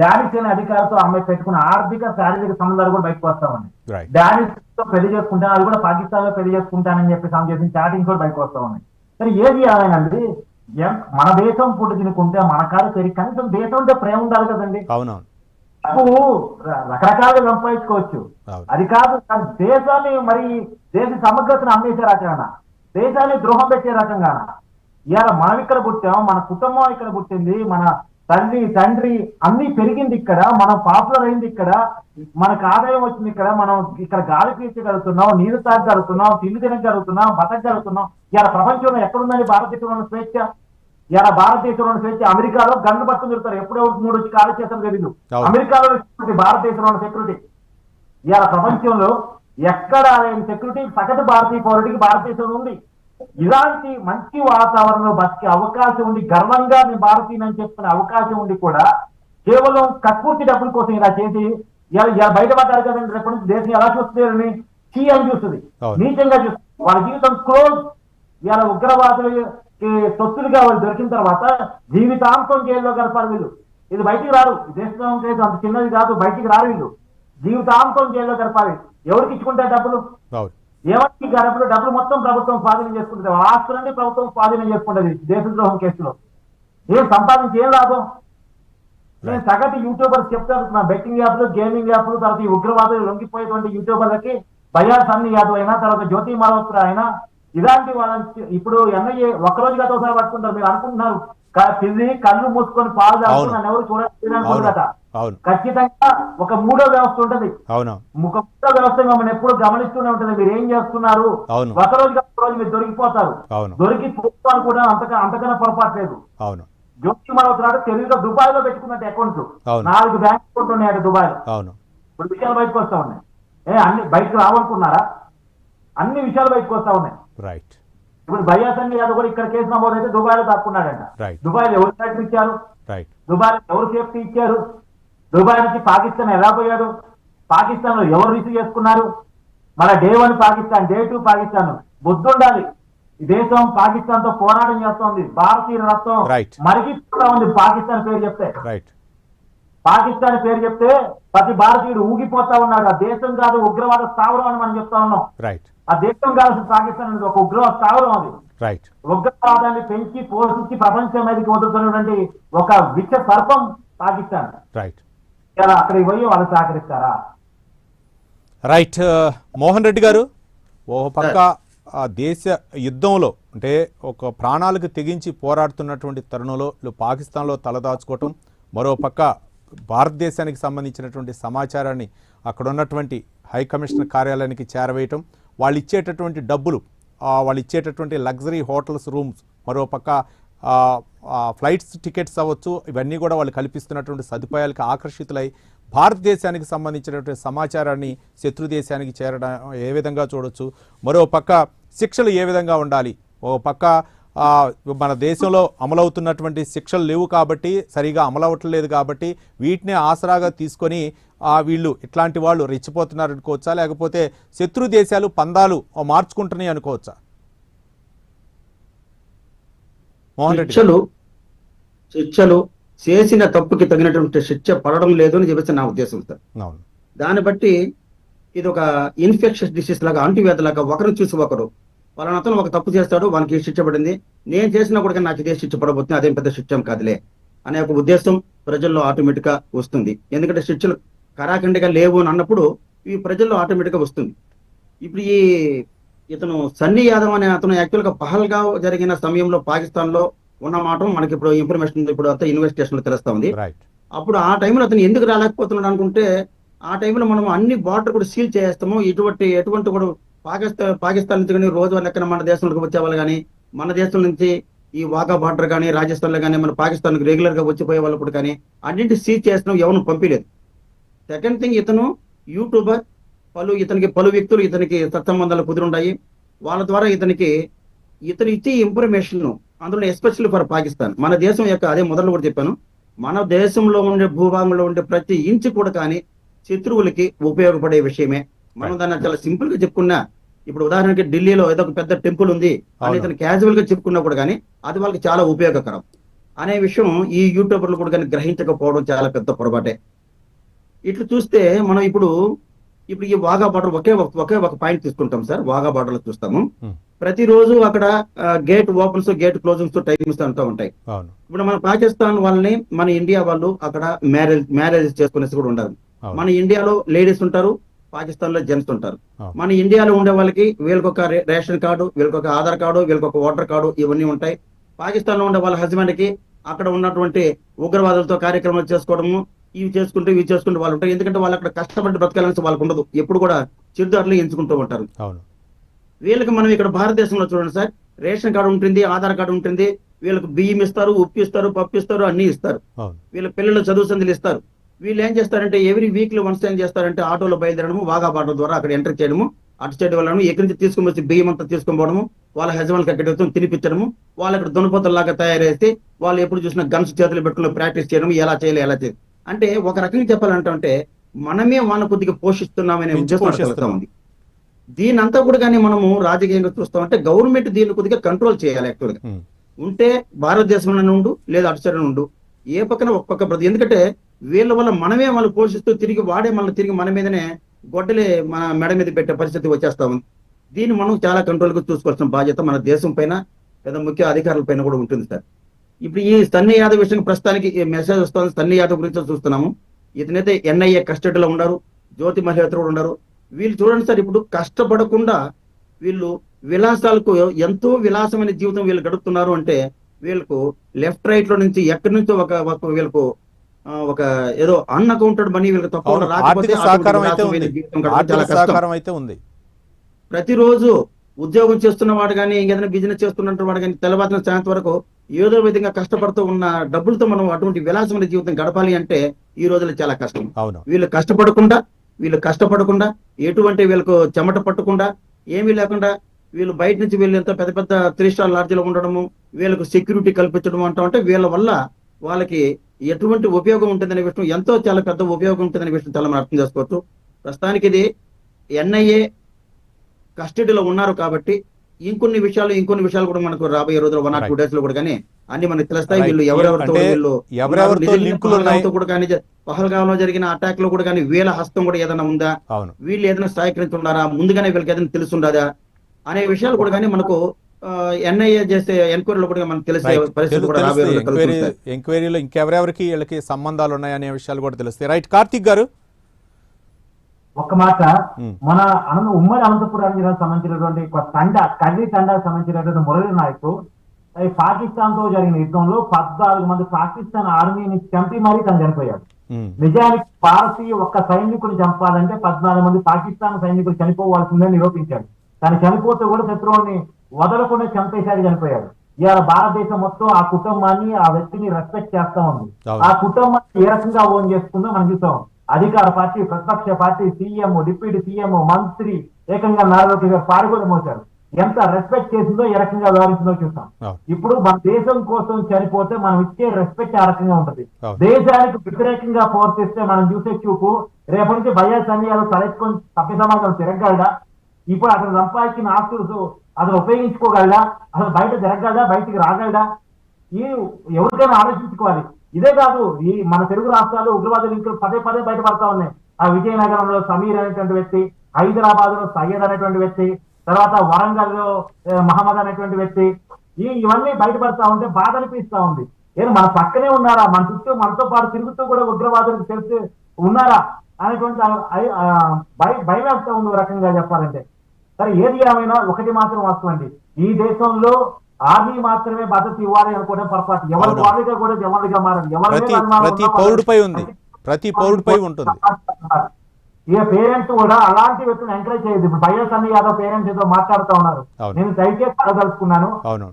డానిష్ అనే అధికారితో ఆమె పెట్టుకున్న ఆర్థిక, శారీరక సంబంధాలు కూడా బయటకు వస్తామని, డానిష్ తో పెళ్లి చేసుకుంటాను, అది కూడా పాకిస్తాన్ లో పెళ్లి చేసుకుంటానని చెప్పి ఆమె చేసిన చాటింగ్ కూడా బయటకు వస్తామని. సరే ఏది ఏమైనండి, మన దేశం పుట్టు తినుకుంటే మన కాదు సరి, కనీసం దేశం అంటే ప్రేమ ఉండాలి కదండి. డబ్బు రకరకాలుగా సంపాదించుకోవచ్చు, అది కాదు దేశాన్ని, మరి దేశ సమగ్రతను అమ్మేసే రకంగా, దేశాన్ని ద్రోహం పెట్టే రకంగా. ఇవాళ మనం ఇక్కడ పుట్టాం, మన కుటుంబం ఇక్కడ పుట్టింది, మన తల్లి తండ్రి అన్ని పెరిగింది ఇక్కడ, మనం పాపులర్ అయింది ఇక్కడ, మనకు ఆదాయం వచ్చింది ఇక్కడ, మనం ఇక్కడ గాలి పీల్చగలుగుతున్నాం, నీరు తాగలుగుతున్నాం, తిండి తినగలుగుతున్నాం, బతకగలుగుతున్నాం. ఇవాళ ప్రపంచంలో ఎక్కడుందని భారతదేశంలో స్వేచ్ఛ? ఇలా భారతదేశంలో స్వేచ్ఛ. అమెరికాలో గన్ను పట్టుకుని తిరుగుతారు, ఎప్పుడో 3 వచ్చి కాలు చేస్తాం తెలీదు. అమెరికాలో భారతదేశంలో సెక్యూరిటీ. ఇవాళ ప్రపంచంలో ఎక్కడ సెక్యూరిటీ సగటు భారతీయ పౌరుడికి భారతదేశంలో ఉంది. ఇలాంటి మంచి వాతావరణంలో బతికే అవకాశం ఉండి, గర్వంగా నేను భారతీయుని చెప్పుకునే అవకాశం ఉండి కూడా కేవలం కక్కుర్తి డబ్బుల కోసం ఇలా చేసి ఇలా బయటపడ్డారు కదండి. రేపటి నుంచి దేశం ఎలా చూస్తుంది? చీ అని చూస్తుంది, నీచంగా చూస్తుంది. వాళ్ళ జీవితం క్లోజ్. ఇలా ఉగ్రవాదులకి తొత్తులుగా వాళ్ళు దొరికిన తర్వాత జీవితాంతం జైల్లో గడపాలి వీళ్ళు. ఇది బయటికి రారు. దేశం కేసు అంత చిన్నది కాదు, బయటికి రారు వీళ్ళు. జీవితాంతం జైల్లో గడపాలి. ఎవరికి ఇచ్చుకుంటారు డబ్బులు? ఏమంటే డబ్బులు మొత్తం ప్రభుత్వం స్వాధీనం చేసుకుంటుంది, ఆస్తులన్నీ ప్రభుత్వం స్వాధీనం చేసుకుంటుంది దేశద్రోహం కేసులో. ఏం సంపాదించి ఏం లాభం? నేను సగటు యూట్యూబర్స్ చెప్తాను, బెట్టింగ్ యాప్లు, గేమింగ్ యాప్లు, తర్వాత ఈ ఉగ్రవాదులు లొంగిపోయేటువంటి యూట్యూబర్లకి బయార్ సన్నీ యాదవ్ అయినా, తర్వాత జ్యోతి మల్హోత్రా అయినా, ఇలాంటి వాళ్ళని ఇప్పుడు ఎన్ఐఏ ఒక్కరోజు గత ఒకసారి పట్టుకుంటారు. మీరు అనుకుంటున్నారు పిల్లి కళ్ళు మూసుకొని పాలు తాగుతూ నన్ను ఎవరు చూడాలనుకుంటారట. ఖచ్చితంగా ఒక మూడో వ్యవస్థ ఉంటది, ఒక మూడో వ్యవస్థ మిమ్మల్ని ఎప్పుడు గమనిస్తూనే ఉంటది. మీరు ఏం చేస్తున్నారు, ఒకరోజు రోజు మీరు దొరికిపోతారు. దొరికిపోతాను కూడా అంతకన్నా పొరపాటు లేదు. జ్యోతి మల్హోత్రా తెలుగులో దుబాయ్ లో పెట్టుకున్నట్టు అకౌంట్లు 4 బ్యాంక్ అకౌంట్లు ఉన్నాయట దుబాయ్ లో. ఇప్పుడు విషయాలు బయటకు వస్తా ఉన్నాయి. అన్ని బయటకు రావాలనుకున్నారా? అన్ని విషయాలు బయటకు వస్తా ఉన్నాయి. ఇప్పుడు బయార్ సన్నీ యాదవ్ కూడా ఇక్కడ కేసు నమోదైతే దుబాయ్ లో దాక్కున్నాడంట. దుబాయ్ లో ఎవరు ఫ్యాక్టరీ ఇచ్చారు? దుబాయ్ లో ఎవరు సేఫ్టీ ఇచ్చారు? దుబాయ్ నుంచి పాకిస్తాన్ ఎలా పోయాడు? పాకిస్తాన్ లో ఎవరు రిసీవ్ చేసుకున్నారు? మన డే 1 పాకిస్తాన్, డే 2 పాకిస్తాన్. బుద్ధి ఉండాలి. ఈ దేశం పాకిస్తాన్ తో పోరాటం చేస్తోంది. భారతీయ రక్తం మరిగిపోతా ఉంది పాకిస్తాన్ పేరు చెప్తే. పాకిస్తాన్ పేరు చెప్తే ప్రతి భారతీయుడు ఊగిపోతా ఉన్నాడు. ఆ దేశం కాదు, ఉగ్రవాద స్థావరం అని మనం చెప్తా ఉన్నాం. ఆ దేశం కాదు, పాకిస్తాన్ అనేది ఒక ఉగ్రవాద స్థావరం. అది ఉగ్రవాదాన్ని పెంచి పోషించి ప్రపంచం మీదకి వదులుతున్నటువంటి ఒక విష సర్పం పాకిస్తాన్. అక్కడికి పోయి వాళ్ళు సహకరిస్తారా? మోహన్ రెడ్డి గారు, ఓ పక్క ఆ దేశ యుద్ధంలో అంటే ఒక ప్రాణాలకు తెగించి పోరాడుతున్నటువంటి తరుణంలో పాకిస్తాన్లో తలదాచుకోవటం, మరో పక్క భారతదేశానికి సంబంధించినటువంటి సమాచారాన్ని అక్కడ ఉన్నటువంటి హై కమిషనర్ కార్యాలయానికి చేరవేయటం, వాళ్ళు ఇచ్చేటటువంటి డబ్బులు, వాళ్ళు ఇచ్చేటటువంటి లగ్జరీ హోటల్స్ రూమ్స్, మరో పక్క ఫ్లైట్స్ టికెట్స్ అవ్వచ్చు, ఇవన్నీ కూడా వాళ్ళు కల్పిస్తున్నటువంటి సదుపాయాలకు ఆకర్షితులై భారతదేశానికి సంబంధించినటువంటి సమాచారాన్ని శత్రు దేశానికి చేరడం ఏ విధంగా చూడొచ్చు, మరో పక్క శిక్షలు ఏ విధంగా ఉండాలి, ఓ పక్క మన దేశంలో అమలవుతున్నటువంటి శిక్షలు లేవు కాబట్టి, సరిగా అమలవట్లేదు కాబట్టి వీటినే ఆసరాగా తీసుకొని వీళ్ళు ఇట్లాంటి వాళ్ళు రెచ్చిపోతున్నారు అనుకోవచ్చా, లేకపోతే శత్రు దేశాలు పందాలు మార్చుకుంటున్నాయి అనుకోవచ్చా? మోహన్ రెడ్డి, శిక్షలు చేసిన తప్పుకి తగినటువంటి శిక్ష పడడం లేదు అని చెప్పేసి నా ఉద్దేశం సార్. దాన్ని బట్టి ఇది ఒక ఇన్ఫెక్షస్ డిసీజ్ లాగా, అంటువ్యాధి లాగా, ఒకరిని చూసి ఒకరు వాళ్ళని అతను ఒక తప్పు చేస్తాడు, వానికి శిక్ష పడింది, నేను చేసినా కూడా నాకు ఇదే శిక్ష పడబోతుంది, అదేం పెద్ద శిక్ష కాదులే అనే ఒక ఉద్దేశం ప్రజల్లో ఆటోమేటిక్ గా వస్తుంది. ఎందుకంటే శిక్షలు కరాఖండిగా లేవు అని అన్నప్పుడు ఈ ప్రజల్లో ఆటోమేటిక్ గా వస్తుంది. ఇప్పుడు ఇతను సన్నీ యాదవ్ అనే అతను యాక్చువల్ గా పహల్గా జరిగిన సమయంలో పాకిస్తాన్ లో ఉన్న మాట మనకి ఇప్పుడు ఇన్ఫర్మేషన్ ఇప్పుడు అంతా ఇన్వెస్టిగేషన్ లో తెలుస్తా ఉంది. అప్పుడు ఆ టైంలో అతను ఎందుకు రాలేకపోతున్నాడు అనుకుంటే, ఆ టైంలో మనం అన్ని బార్డర్ కూడా సీల్ చేస్తాము, ఎటువంటి కూడా పాకిస్తాన్ నుంచి కానీ రోజు లెక్కన మన దేశంలోకి వచ్చేవాళ్ళు కానీ, మన దేశం నుంచి ఈ వాఘా బార్డర్ కానీ రాజస్థాన్ లో కానీ మన పాకిస్తాన్ రెగ్యులర్ గా వచ్చిపోయే వాళ్ళు కానీ అన్నింటి సీజ్ చేస్తున్నాం, ఎవరు పంపించలేదు. సెకండ్ థింగ్, ఇతను యూట్యూబర్, ఇతనికి పలు వ్యక్తులు ఇతనికి సత్సంబంధాలు కుదురుంటాయి, వాళ్ళ ద్వారా ఇతను ఇచ్చే ఇన్ఫర్మేషన్ అందులో ఎస్పెషల్లీ ఫర్ పాకిస్తాన్, మన దేశం యొక్క, అదే మొదలు కూడా చెప్పాను, మన దేశంలో ఉండే భూభాగంలో ఉండే ప్రతి ఇంచు కూడా కానీ శత్రువులకి ఉపయోగపడే విషయమే. మనం దాన్ని చాలా సింపుల్ గా చెప్పుకున్నా, ఇప్పుడు ఉదాహరణకి ఢిల్లీలో ఏదో ఒక పెద్ద టెంపుల్ ఉంది అని ఇతను క్యాజువల్ గా చెప్పుకున్నా కూడా కానీ అది వాళ్ళకి చాలా ఉపయోగకరం అనే విషయం ఈ యూట్యూబర్లు కూడా కానీ గ్రహించకపోవడం చాలా పెద్ద పొరపాటే. ఇట్లా చూస్తే మనం ఇప్పుడు ఈ వాఘా బార్డర్ ఒకే ఒక పాయింట్ తీసుకుంటాం సార్. వాఘా బార్డర్ లో చూస్తాము, ప్రతిరోజు అక్కడ gate opens gate closings timings అంటూ ఉంటాయి. ఇప్పుడు మన పాకిస్తాన్ వాళ్ళని మన ఇండియా వాళ్ళు అక్కడ మ్యారేజ్ చేసుకునేసి కూడా ఉండాలి. మన ఇండియాలో లేడీస్ ఉంటారు, పాకిస్తాన్ లో జెంట్స్ ఉంటారు. మన ఇండియాలో ఉండే వాళ్ళకి వీళ్ళకొక రేషన్ కార్డు, వీళ్ళకొక ఆధార్ కార్డు, వీళ్ళకొక ఓటర్ కార్డు, ఇవన్నీ ఉంటాయి. పాకిస్తాన్ లో ఉండే వాళ్ళ హస్బెండ్ కి అక్కడ ఉన్నటువంటి ఉగ్రవాదులతో కార్యక్రమాలు చేసుకోవడము, ఇవి చేసుకుంటూ వాళ్ళు ఉంటారు. ఎందుకంటే వాళ్ళు అక్కడ కష్టపడి బ్రతకాలని వాళ్ళకు ఉండదు, ఎప్పుడు కూడా చిరుదారులు ఎంచుకుంటూ ఉంటారు. వీళ్ళకి మనం ఇక్కడ భారతదేశంలో చూడండి సార్, రేషన్ కార్డు ఉంటుంది, ఆధార్ కార్డు ఉంటుంది, వీళ్ళకి బియ్యం ఇస్తారు, ఉప్పు ఇస్తారు, పప్పు ఇస్తారు, అన్ని ఇస్తారు. వీళ్ళ పిల్లలు చదువు సందులు ఇస్తారు. వీళ్ళు ఏం చేస్తారంటే ఎవ్రీ వీక్లీ వన్స్ ఏం చేస్తారంటే ఆటోలో బయలుదేరడము, వాఘా బార్డర్ ద్వారా అక్కడ ఎంటర్ చేయడము, అటు సైడ్ వాళ్ళను ఎక్కడి నుంచి తీసుకుని వచ్చి బియ్యం అంతా తీసుకొని పోవడము, వాళ్ళ యజమానికి అక్కడ తినిపించడము, వాళ్ళు అక్కడ దున్నపోతల్లాగా తయారైతే వాళ్ళు ఎప్పుడు చూసినా గన్స్ చేతులు పెట్టుకుని ప్రాక్టీస్ చేయడం, ఎలా చేయాలి. అంటే ఒక రకంగా చెప్పాలంటే మనమే వాళ్ళ కొద్దిగా పోషిస్తున్నామనే ఉద్దేశం ఉంది. దీని అంతా కూడా కానీ మనము రాజకీయంగా చూస్తామంటే గవర్నమెంట్ దీన్ని కొద్దిగా కంట్రోల్ చేయాలి. యాక్చువల్ గా ఉంటే భారతదేశంలోనే ఉండు, లేదా అటు సైడ్ ఉండు, ఏ పక్కన ఒక పక్క ప్రతి, ఎందుకంటే వీళ్ళ వల్ల మనమే వాళ్ళు పోషిస్తూ తిరిగి మన మీదనే గొడ్డలే మన మెడ మీద పెట్టే పరిస్థితి వచ్చేస్తా ఉంది. దీన్ని మనం చాలా కంట్రోల్ గా చూసుకోవాల్సిన బాధ్యత మన దేశం పైన లేదా ముఖ్య అధికారుల పైన కూడా ఉంటుంది సార్. ఇప్పుడు ఈ సన్నీ యాదవ్ విషయం ప్రస్తుతానికి మెసేజ్ వస్తుంది. సన్నీ యాదవ్ గురించి చూస్తున్నాము. ఇతనైతే NIA కస్టడీలో ఉన్నారు, జ్యోతి మల్హోత్రా కూడా ఉన్నారు. వీళ్ళు చూడండి సార్, ఇప్పుడు కష్టపడకుండా వీళ్ళు విలాసాలకు ఎంతో విలాసమైన జీవితం వీళ్ళు గడుపుతున్నారు అంటే వీళ్ళకు లెఫ్ట్ రైట్ లో నుంచి ఎక్కడి నుంచో ఒక వీళ్ళకు ఒక ఏదో అన్అకౌంటెడ్ మనీ వీళ్ళకి తక్కువ రాకపోతే జీవితం గడపడం చాలా కష్టం. ప్రతిరోజు ఉద్యోగం చేస్తున్న వాడు కానీ ఇంకేదైనా బిజినెస్ చేస్తున్నట్టు వాడు కానీ తెల్లవారిన సాయంత్రం వరకు ఏదో విధంగా కష్టపడుతూ ఉన్న డబ్బులతో మనం అటువంటి విలాసమైన జీవితం గడపాలి అంటే ఈ రోజుల్లో చాలా కష్టం. వీళ్ళు కష్టపడకుండా ఎటువంటి వీళ్ళకు చెమట పట్టకుండా ఏమీ లేకుండా వీళ్ళు బయట నుంచి వీళ్ళు ఎంతో పెద్ద పెద్ద 3 స్టార్ లాడ్జ్లో ఉండడము, వీళ్ళకు సెక్యూరిటీ కల్పించడం అంటే వీళ్ళ వల్ల వాళ్ళకి ఎటువంటి ఉపయోగం ఉంటుందనే విషయం, ఎంతో చాలా పెద్ద ఉపయోగం ఉంటుందనే విషయం చాలా మనం అర్థం చేసుకోవచ్చు. ప్రస్తుతానికి ఇది NIA కస్టడీలో ఉన్నారు కాబట్టి ఇంకొన్ని విషయాలు కూడా మనకు రాబోయే రోజుల్లో 1 or 2 days లో కూడా కానీ అన్ని మనకు తెలుస్తాయి. వీళ్ళు ఎవరెవరితో కూడా కానీ పహల్గాంలో జరిగిన అటాక్ లో కూడా కానీ వీళ్ళ హస్తం కూడా ఏదైనా ఉందా, వీళ్ళు ఏదైనా సహకరించున్నారా, ముందుగానే వీళ్ళకి ఏదైనా తెలుసుండదా అనే విషయాలు కూడా కానీ మనకు NIA చేసే ఎంక్వైరీలో కూడా మనకు తెలిసే పరిస్థితి కూడా రాబోయే ఎంక్వైరీలో ఇంకెవరెవరికి వీళ్ళకి సంబంధాలు ఉన్నాయనే విషయాలు కూడా తెలుస్తాయి. రైట్, కార్తీక్ గారు ఒక్క మాట, మన ఉమ్మడి అనంతపురం జిల్లాకు సంబంధించినటువంటి కర్రీ తండాకు సంబంధించినటువంటి మురళీ నాయక్ పాకిస్తాన్ తో జరిగిన యుద్ధంలో 14 మంది పాకిస్తాన్ ఆర్మీని చంపి మరీ తను చనిపోయాడు. నిజానికి భారతీయ ఒక్క సైనికుని చంపాలంటే 14 మంది పాకిస్తాన్ సైనికులు చనిపోవాల్సిందని నిరూపించాడు. తను చనిపోతే కూడా శత్రువుని వదలకుండా చంపేశాడు, చనిపోయాడు. ఇవాళ భారతదేశం మొత్తం ఆ కుటుంబాన్ని, ఆ వ్యక్తిని రెస్పెక్ట్ చేస్తా ఉంది. ఆ కుటుంబాన్ని ఏ రకంగా ఓన్ చేసుకుందో మనం చూసాం. అధికార పార్టీ, ప్రతిపక్ష పార్టీ, సీఎం, డిప్యూటీ సీఎం, మంత్రి ఏకంగా నారాయణ గారు పారుగొని మోచారు. ఎంత రెస్పెక్ట్ చేసిందో ఏ రకంగా వ్యవహరించిందో చూస్తాం. ఇప్పుడు మన దేశం కోసం చనిపోతే మనం ఇచ్చే రెస్పెక్ట్ ఆ రకంగా ఉంటుంది. దేశానికి వ్యతిరేకంగా ప్రవర్తిస్తే మనం చూసే చూపు రేపటి నుంచి వైఎస్ సన్నీ యాదవ్ తలెత్తుకొని సభ్య సమాజం తిరగలడా? ఇప్పుడు అతను సంపాదించిన ఆస్తులు అతను ఉపయోగించుకోగలడా? అసలు బయట తిరగలడా? బయటికి రాగలడా? ఈ ఎవరికైనా ఆలోచించుకోవాలి. ఇదే కాదు, ఈ మన తెలుగు రాష్ట్రాల్లో ఉగ్రవాద లింకులు పదే బయటపడతా ఉన్నాయి. ఆ విజయనగరంలో సమీర్ అనేటువంటి వ్యక్తి, హైదరాబాద్ లో సయ్యద్ అనేటువంటి వ్యక్తి, తర్వాత వరంగల్ లో మహమ్మద్ అనేటువంటి వ్యక్తి, ఇవన్నీ బయటపడతా ఉంటే బాధ అనిపిస్తా ఉంది. ఏదో మన పక్కనే ఉన్నారా, మన చుట్టూ మనతో పాటు తిరుగుతూ కూడా ఉగ్రవాదులకు తెలిసి ఉన్నారా అనేటువంటి భయం వేస్తా ఉంది ఒక రకంగా చెప్పాలంటే. సరే, ఏది ఏమైనా ఒకటి మాత్రం వాస్తవండి, ఈ దేశంలో ఆర్మీ మాత్రమే భద్రత ఇవ్వాలి అనుకోవడం పొరపాటు. ఎవరి వారిగా కూడా జవాన్లుగా మారండి. ప్రతి పౌరుడిపై ఉంటుంది. ఇక పేరెంట్స్ కూడా అలాంటి వ్యక్తిని ఎంకరేజ్ చేయదు. ఇప్పుడు వైఎస్ సన్నీ యాదవ్ పేరెంట్స్ ఏదో మాట్లాడుతూ ఉన్నారు. నేను దయచేసి అడగదలుచుకున్నాను,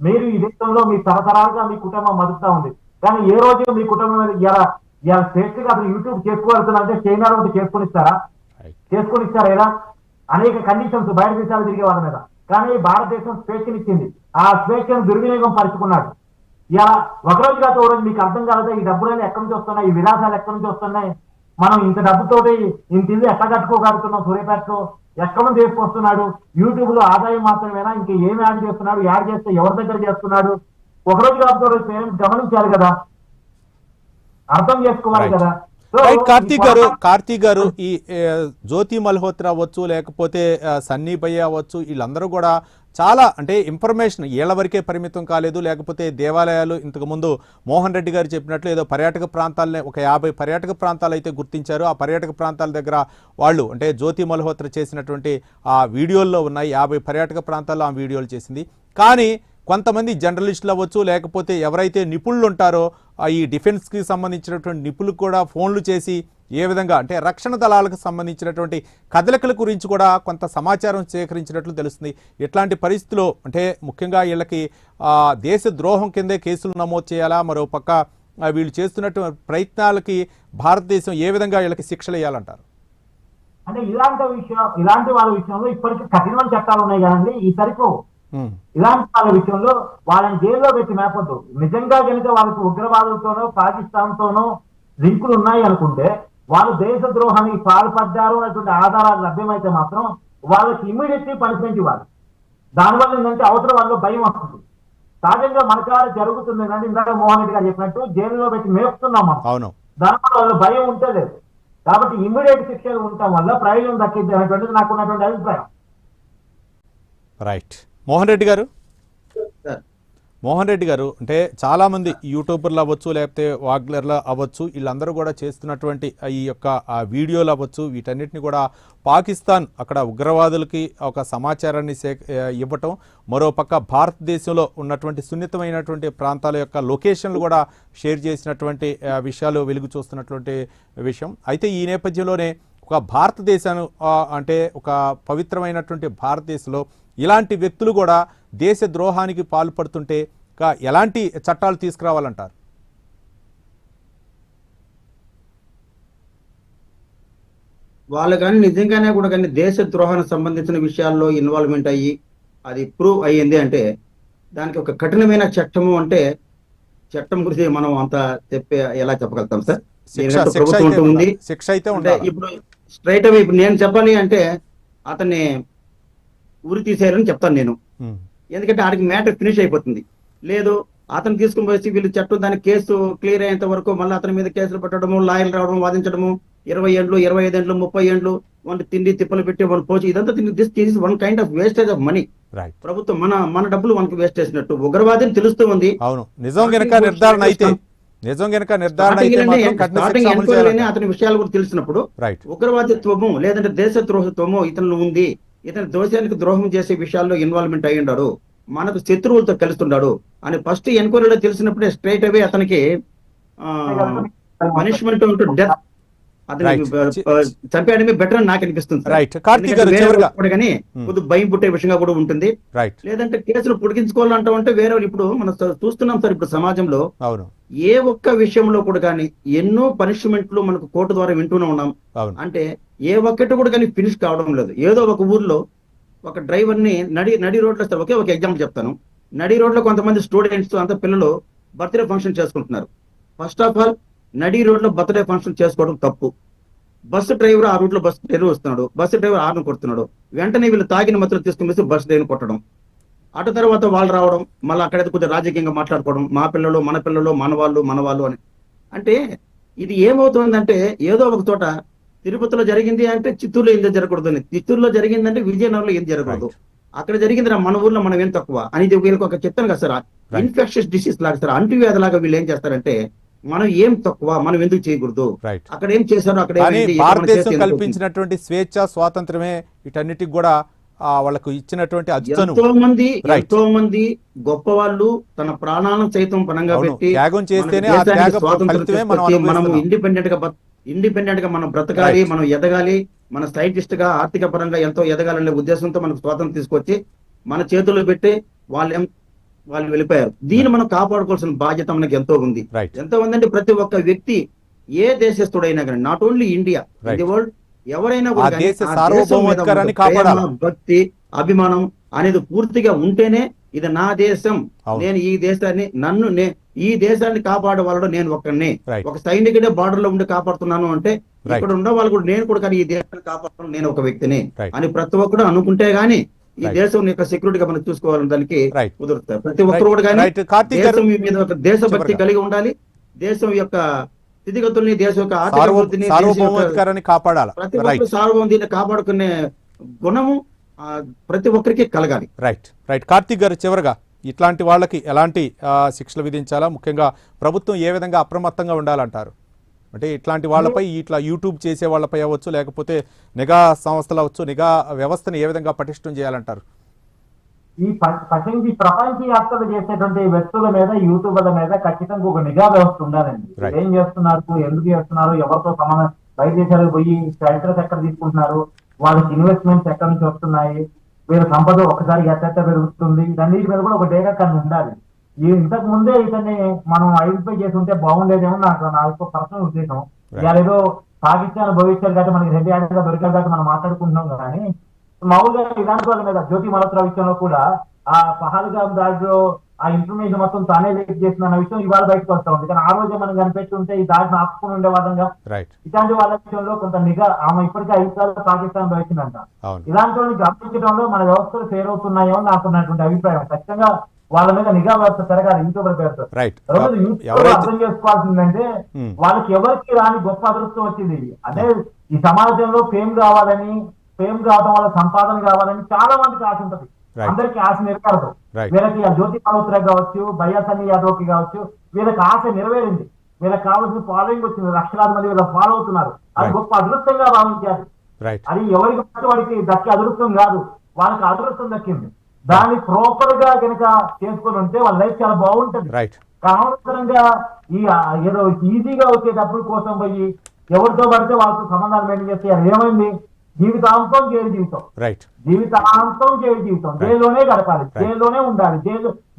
మీరు ఈ దేశంలో మీ తరతరాలుగా మీ కుటుంబం బతుకుతా ఉంది, కానీ ఏ రోజు మీ కుటుంబం మీద ఇలా స్వేచ్ఛ గా అసలు యూట్యూబ్ చేసుకోవాల్సిందంటే చైనా రోజు చేసుకుని ఇస్తారా? ఇలా అనేక కండిషన్స్ బయట దేశాలు తిరిగే వాళ్ళ మీద, కానీ భారతదేశం స్వేచ్ఛనిచ్చింది. ఆ స్వేచ్ఛను దుర్వినియోగం పరుచుకున్నాడు. ఇలా ఒకరోజు కాదు ఓ రోజు మీకు అర్థం కాలేదా ఈ డబ్బులు ఎక్కడి నుంచి వస్తున్నాయి, ఈ విలాసాలు ఎక్కడి నుంచి వస్తున్నాయి, మనం ఇంత డబ్బుతోటి ఇంత ఇల్లు ఎట్లా కట్టుకోగలుగుతున్నాం, సూర్యాపేటలో ఎక్కడ నుంచి చేసుకొస్తున్నాడు, యూట్యూబ్ లో ఆదాయం మాత్రమేనా, ఇంకా ఏమి యాడ్ చేస్తున్నాడు, యాడ్ చేస్తే ఎవరి దగ్గర చేస్తున్నాడు, ఒకరోజు కాదు పేరెంట్స్ గమనించాలి కదా, అర్థం చేసుకోవాలి కదా. కార్తీక్ గారు ఈ జ్యోతి మల్హోత్రా అవ్వచ్చు, లేకపోతే సన్నీ భయ్య అవ్వచ్చు, వీళ్ళందరూ కూడా చాలా అంటే ఇన్ఫర్మేషన్ వీళ్ళ వరకే పరిమితం కాలేదు. లేకపోతే దేవాలయాలు ఇంతకుముందు మోహన్ రెడ్డి గారు చెప్పినట్లు ఏదో పర్యాటక ప్రాంతాలనే ఒక 50 పర్యాటక ప్రాంతాలు అయితే గుర్తించారు. ఆ పర్యాటక ప్రాంతాల దగ్గర వాళ్ళు అంటే జ్యోతి మల్హోత్రా చేసినటువంటి ఆ వీడియోల్లో ఉన్నాయి. 50 పర్యాటక ప్రాంతాల్లో ఆ వీడియోలు చేసింది. కానీ కొంతమంది జర్నలిస్టులు అవ్వచ్చు, లేకపోతే ఎవరైతే నిపుణులు ఉంటారో ఈ డిఫెన్స్కి సంబంధించినటువంటి నిపుణులకు కూడా ఫోన్లు చేసి ఏ విధంగా అంటే రక్షణ దళాలకు సంబంధించినటువంటి కదలికల గురించి కూడా కొంత సమాచారం సేకరించినట్లు తెలుస్తుంది. ఇట్లాంటి పరిస్థితుల్లో అంటే ముఖ్యంగా వీళ్ళకి దేశ ద్రోహం కిందే కేసులు నమోదు చేయాలా, మరో పక్క వీళ్ళు చేస్తున్నటువంటి ప్రయత్నాలకి భారతదేశం ఏ విధంగా వీళ్ళకి శిక్షలు వేయాలంటారు? అంటే ఇలాంటి వాళ్ళ విషయంలో ఇప్పటికీ కఠినమైన చట్టాలు ఉన్నాయి కదండి, ఈ సరిపో ఇలాంటి వాళ్ళ విషయంలో వాళ్ళని జైల్లో పెట్టి మేపొద్దు. నిజంగా కనుక వాళ్ళకి ఉగ్రవాదులతోనో పాకిస్తాన్తోనో లింకులు ఉన్నాయి అనుకుంటే, వాళ్ళు దేశ ద్రోహానికి పాల్పడ్డారు అనేటువంటి ఆధారాలు లభ్యమైతే మాత్రం వాళ్ళకి ఇమ్మీడియట్లీ పనిష్మెంట్ ఇవ్వాలి. దానివల్ల ఏంటంటే అవతల వాళ్ళు భయం వస్తుంది. సహజంగా మనకాడ జరుగుతుంది ఏంటంటే ఇందాక మోహన్ రెడ్డి గారు చెప్పినట్టు జైలులో పెట్టి మేపుతున్నాం మనం, దానివల్ల వాళ్ళు భయం ఉంటే లేదు. కాబట్టి ఇమ్మీడియట్ శిక్షలు ఉండటం వల్ల ప్రయోజనం దక్కింది అనేటువంటిది నాకున్నటువంటి అభిప్రాయం. రైట్. మోహన్ రెడ్డి గారు, సార్ మోహన్ రెడ్డి గారు, అంటే చాలామంది యూట్యూబర్లు అవ్వచ్చు, లేకపోతే వాగ్లర్లు అవ్వచ్చు, వీళ్ళందరూ కూడా చేస్తున్నటువంటి ఈ యొక్క వీడియోలు అవ్వచ్చు, వీటన్నిటిని కూడా పాకిస్తాన్ అక్కడ ఉగ్రవాదులకి ఒక సమాచారాన్ని ఇవ్వటం, మరోపక్క భారతదేశంలో ఉన్నటువంటి సున్నితమైనటువంటి ప్రాంతాల యొక్క లొకేషన్లు కూడా షేర్ చేసినటువంటి విషయాలు వెలుగు చూస్తున్నటువంటి విషయం. అయితే ఈ నేపథ్యంలోనే ఒక భారతదేశాన్ని అంటే ఒక పవిత్రమైనటువంటి భారతదేశంలో ఇలాంటి వ్యక్తులు కూడా దేశ ద్రోహానికి పాల్పడుతుంటే ఎలాంటి చట్టాలు తీసుకురావాలంటారు? వాళ్ళు కానీ నిజంగానే కూడా కానీ దేశ ద్రోహానికి సంబంధించిన విషయాల్లో ఇన్వాల్వ్మెంట్ అయ్యి అది ప్రూవ్ అయ్యింది అంటే దానికి ఒక కఠినమైన చట్టము అంటే చట్టం గురించి మనం అంత ఎలా చెప్పగలుగుతాం సార్? ప్రభుత్వం ఉంటుంది, శిక్ష అయితే ఉండాలి. ఇప్పుడు స్ట్రైట్ అవే ఇప్పుడు నేను చెప్పాలి అంటే అతన్ని ఊరి తీసేయాలని చెప్తాను నేను, ఎందుకంటే ఆడికి మ్యాటర్ ఫినిష్ అయిపోతుంది. లేదు అతను తీసుకుని వచ్చి వీళ్ళు చట్టం దాని కేసు క్లియర్ అయ్యేంత వరకు మళ్ళీ అతని మీద కేసులు పెట్టడము, లాయర్లు రావడం, వాదించడము, 20 ఏళ్ళు 25 ఏళ్ళు 30 ఏళ్ళు వాళ్ళు తిండి తిప్పలు పెట్టి వాళ్ళు పోచి ఇదంతా this one kind of wastage of money. ప్రభుత్వం మన డబ్బులు మనకి వేస్ట్ చేసినట్టు ఉగ్రవాదిని తెలుస్తూ ఉంది. అవును, నిజం గనక నిర్ధారణ అయితే అతని విషయాలు కూడా తెలిసినప్పుడు ఉగ్రవాదిత్వము లేదంటే దేశ ద్రోహత్వము ఇతను ఉంది, ఇతను దేశానికి ద్రోహం చేసే విషయాల్లో ఇన్వాల్వ్మెంట్ అయ్యి ఉన్నాడు, మనకు శత్రువులతో కలుస్తున్నాడు అని ఫస్ట్ ఎన్క్వైరీలో తెలిసినప్పుడే స్ట్రైట్ అవే అతనికి పనిష్మెంట్ ఉంటూ డెత్ అతనికి చంపేయడమే బెటర్ అని నాకు అనిపిస్తుంది. కానీ కొద్దిగా భయం పుట్టే విషయంగా కూడా ఉంటుంది. లేదంటే కేసులు పొడిగించుకోవాలంటా ఉంటే వేరే ఇప్పుడు మనం చూస్తున్నాం సార్, ఇప్పుడు సమాజంలో ఏ ఒక్క విషయంలో కూడా కానీ ఎన్నో పనిష్మెంట్లు మనకు కోర్టు ద్వారా వింటూనే ఉన్నాం. అంటే ఏ ఒక్కటి కూడా కానీ ఫినిష్ కావడం లేదు. ఏదో ఒక ఊర్లో ఒక డ్రైవర్ ని నడి రోడ్లో ఒకే ఒక ఎగ్జాంపుల్ చెప్తాను. నడి రోడ్లో కొంతమంది స్టూడెంట్స్ అంత పిల్లలు బర్త్డే ఫంక్షన్ చేసుకుంటున్నారు. ఫస్ట్ ఆఫ్ ఆల్ నడి రోడ్లో బర్త్డే ఫంక్షన్ చేసుకోవడం తప్పు. బస్సు డ్రైవర్ ఆ రూట్ లో బస్సు డ్రైవర్ వస్తున్నాడు, బస్సు డ్రైవర్ ఆర్ను కొడుతున్నాడు, వెంటనే వీళ్ళు తాగిన మత్తులు తీసుకుని బస్సు డ్రైవర్ కొట్టడం, అటు తర్వాత వాళ్ళు రావడం, మళ్ళీ అక్కడైతే కొద్దిగా రాజకీయంగా మాట్లాడుకోవడం, మా పిల్లలు మన పిల్లలు మనవాళ్ళు అని. అంటే ఇది ఏమవుతుందంటే ఏదో ఒక చోట తిరుపతిలో జరిగింది అంటే చిత్తూరులో ఏం జరగకూడదు అని, చిత్తూరులో జరిగిందంటే విజయనగరంలో ఏం జరగకూడదు, అక్కడ జరిగింది మన ఊర్లో మనం ఏం తక్కువ అనేది వీళ్ళకి ఒక చెప్తాను కదా సార్, ఇన్ఫెక్షస్ డిసీజ్ లాగా సార్, అంటువ్యాధి లాగా వీళ్ళు ఏం చేస్తారంటే మనం ఏం తక్కువ, మనం ఎందుకు చేయకూడదు, అక్కడ ఏం చేశారు అక్కడ. భారతదేశం కల్పించినటువంటి స్వేచ్ఛ స్వాతంత్రమే వీటన్నిటికి కూడా వాళ్ళకు ఇచ్చినటువంటి ఎంతో మంది గొప్ప వాళ్ళు తన ప్రాణాలను సైతం పణంగా పెట్టి త్యాగం చేస్తేనే మనం ఇండిపెండెంట్ గా మనం బ్రతకాలి, మనం ఎదగాలి, మన సైంటిస్ట్ గా ఆర్థిక పరంగా ఎంతో ఎదగాలనే ఉద్దేశంతో మనకు స్వాతంత్రం తీసుకొచ్చి మన చేతుల్లో పెట్టి వాళ్ళు వెళ్ళిపోయారు. దీన్ని మనం కాపాడుకోవాల్సిన బాధ్యత మనకి ఎంతో ఉంది. ఎంతో ఉందంటే ప్రతి ఒక్క వ్యక్తి ఏ దేశస్తుడైనా కానీ, not only India, the world, ఎవరైనా భక్తి అభిమానం అనేది పూర్తిగా ఉంటేనే ఇది నా దేశం, నేను ఈ దేశాన్ని ఈ దేశాన్ని కాపాడేవాళ్ళు నేను ఒక్కడిని, ఒక సైనికుడే బార్డర్ లో ఉండి కాపాడుతున్నాను అంటే ఇక్కడ ఉన్న వాళ్ళు కూడా నేను కూడా కానీ ఈ దేశాన్ని కాపాడడం నేను ఒక వ్యక్తిని అని ప్రతి ఒక్కరు అనుకుంటే గానీ ఈ దేశం యొక్క సెక్యూరిటీగా మనం చూసుకోవాలని దానికి కుదురుతారు. ప్రతి ఒక్కరు కూడా కానీ దేశం మీద ఒక దేశభక్తి కలిగి ఉండాలి, దేశం యొక్క స్థితిగతుల్ని, దేశం యొక్క ఆర్థిక అభివృద్ధిని కాపాడాలి, ప్రతి ఒక్కరు సార్వభౌమాన్ని కాపాడుకునే గుణము ప్రతి ఒక్కరికి కలగాలి. రైట్. కార్తీక్ గారు, చివరిగా ఇట్లాంటి వాళ్ళకి ఎలాంటి శిక్షలు విధించాలా, ముఖ్యంగా ప్రభుత్వం ఏ విధంగా అప్రమత్తంగా ఉండాలంటారు? అంటే ఇట్లాంటి వాళ్ళపై ఇట్లా యూట్యూబ్ చేసే వాళ్ళపై అవ్వచ్చు, లేకపోతే నిఘా సంస్థలు అవ్వచ్చు, నిఘా వ్యవస్థను ఏ విధంగా పటిష్టం చేయాలంటారు? ఈ ప్రపంచవ్యాప్తంగా చేసేటువంటి వ్యక్తుల మీద, యూట్యూబర్ల మీద ఖచ్చితంగా ఒక నిఘా వ్యవస్థ ఉండాలండి. ఏం చేస్తున్నారు, ఎందుకు చేస్తున్నారు, ఎవరితో సంబంధం, బయట దేశాలకు పోయి సెంటర్స్ ఎక్కడ తీసుకుంటున్నారు, వాళ్ళకి ఇన్వెస్ట్మెంట్స్ ఎక్కడి నుంచి వస్తున్నాయి, వీళ్ళ సంపద ఒకసారి ఎట్ట పెరుగుతుంది, ఇదన్నిటి మీద కూడా ఒక డేటా కానీ ఉండాలి. ఇంతకు ముందే ఇతన్ని మనం ఐడెంటిఫై చేసి ఉంటే బాగుండేదేమో నాకు పర్సనల్ ఉద్దేశం. ఏదో పాకిస్తాన్ భవిష్యత్తు కాబట్టి మనకి రెడ్డి గా దొరికారు కాబట్టి మనం మాట్లాడుకుంటున్నాం కానీ మామూలుగా ఇలాంటి వాళ్ళ మీద జ్యోతి మల్హోత్రా విషయంలో కూడా ఆ పహల్గామ్ దాడిలో ఆ ఇన్ఫర్మేషన్ మొత్తం తానే లీక్ చేసిన విషయం ఇవాళ బయటకు వస్తా ఉంది. కానీ ఆ రోజే మనం కనిపెట్టి ఉంటే ఈ దాడిని ఆపుకుని ఉండేవాళ్ళంగా. ఇలాంటి వాళ్ళ విషయంలో కొంత నిఘా, ఆమె ఇప్పటికే 5 సార్లు పాకిస్తాన్ లో వచ్చిందంట. ఇలాంటి వాళ్ళని గమనించడంలో మన వ్యవస్థలు ఫెయిల్ అవుతున్నాయో నాకున్నటువంటి అభిప్రాయం. ఖచ్చితంగా వాళ్ళ మీద నిఘా వ్యవస్థ పెరగాలి యూట్యూబర్ పేరుతో. అర్థం చేసుకోవాల్సిందంటే వాళ్ళకి ఎవరికి రాని గొప్ప అదృష్టం వచ్చింది. అంటే ఈ సమాజంలో ఫేమ్ కావాలని, ఫేమ్ కావడం వల్ల సంపాదన కావాలని చాలా మందికి ఆశ ఉంటది. అందరికి ఆశ నెరవేరదు. వీళ్ళకి జ్యోతి మల్హోత్రా కావచ్చు, భయ్యా సన్నీ యాదవ్ కి కావచ్చు, వీళ్ళకి ఆశ నెరవేరింది. వీళ్ళకి కావాల్సిన ఫాలోయింగ్ వచ్చింది, లక్షలాది మంది వీళ్ళకి ఫాలో అవుతున్నారు. అది గొప్ప అదృష్టంగా భావించారు. అది ఎవరికి పట్టి వాడికి దక్కే అదృష్టం కాదు, వాళ్ళకి అదృష్టం దక్కింది. దాన్ని ప్రాపర్ గా కనుక చేసుకుని ఉంటే వాళ్ళ లైఫ్ చాలా బాగుంటుంది. కావలసరంగా ఈ ఏదో ఈజీగా వచ్చే డబ్బుల కోసం పోయి ఎవరితో పడితే వాళ్ళతో సంబంధాలు మెయింటైన్ చేస్తే ఏమైంది? జీవితాంతం జైలు జీవితం, జీవితాంతం జైలు జీవితం. జైల్లోనే గడపాలి, జైల్లోనే ఉండాలి,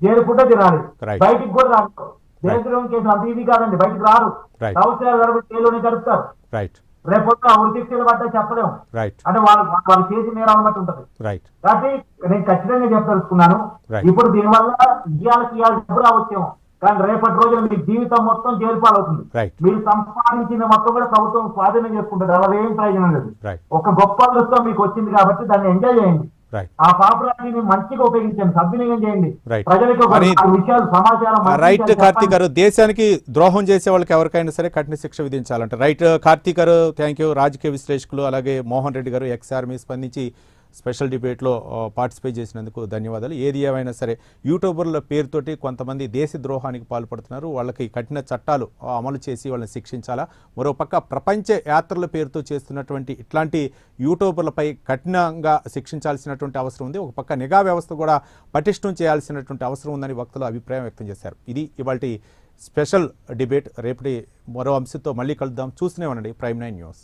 జైలు పూట తినాలి, బయటికి కూడా రాదు. జైలు కేసులు అంత ఈజీ కాదండి, బయటకు రారు. సంవత్సరాలు గడపడి జైల్లోనే గడుపుతారు. రేపొద్దు ఉరిశిక్షలు పడ్డా చెప్పలేము, అంటే వాళ్ళు చేసి నేరాలను బట్టి ఉంటది. కాబట్టి నేను ఖచ్చితంగా చెప్పదలుచుకున్నాను, ఇప్పుడు దీనివల్ల ఇవాళకి డబ్బు రావచ్చేమో, కానీ రేపటి రోజున మీ జీవితం మొత్తం జైలు పాలవుతుంది. మీరు సంపాదించిన మొత్తం కూడా ప్రభుత్వం స్వాధీనం చేసుకుంటుంది. అలా ఏం ప్రయోజనం లేదు. ఒక గొప్ప అదృష్టం మీకు వచ్చింది కాబట్టి దాన్ని ఎంజాయ్ చేయండి. ఆ పాపులారిటీని మంచిగా ఉపయోగించండి, సద్వినియోగం చేయండి. ప్రజలకు విషయాలు సమాచారం. రైట్ కార్తీక్ గారు, దేశానికి ద్రోహం చేసే వాళ్ళకి ఎవరికైనా సరే కఠిన శిక్ష విధించాలంటే. రైట్ కార్తీక్ గారు, థ్యాంక్ యూ. రాజకీయ విశ్లేషకులు అలాగే మోహన్ రెడ్డి గారు, ఎక్స్ ఆర్మీ స్పందించి స్పెషల్ డిబేట్లో పార్టిసిపేట్ చేసినందుకు ధన్యవాదాలు. ఏది ఏమైనా సరే యూట్యూబర్ల పేరుతోటి కొంతమంది దేశ ద్రోహానికి పాల్పడుతున్నారు. వాళ్ళకి కఠిన చట్టాలు అమలు చేసి వాళ్ళని శిక్షించాలా. మరోపక్క ప్రపంచ యాత్రల పేరుతో చేస్తున్నటువంటి ఇట్లాంటి యూట్యూబర్లపై కఠినంగా శిక్షించాల్సినటువంటి అవసరం ఉంది. ఒక పక్క నిఘా వ్యవస్థ కూడా పటిష్టం చేయాల్సినటువంటి అవసరం ఉందని వక్తలు అభిప్రాయం వ్యక్తం చేశారు. ఇది ఇవాల్టి స్పెషల్ డిబేట్. రేపటి మరో అంశంతో మళ్ళీ కలుద్దాం. చూస్తూనే ఉండండి ప్రైమ్ 9 న్యూస్.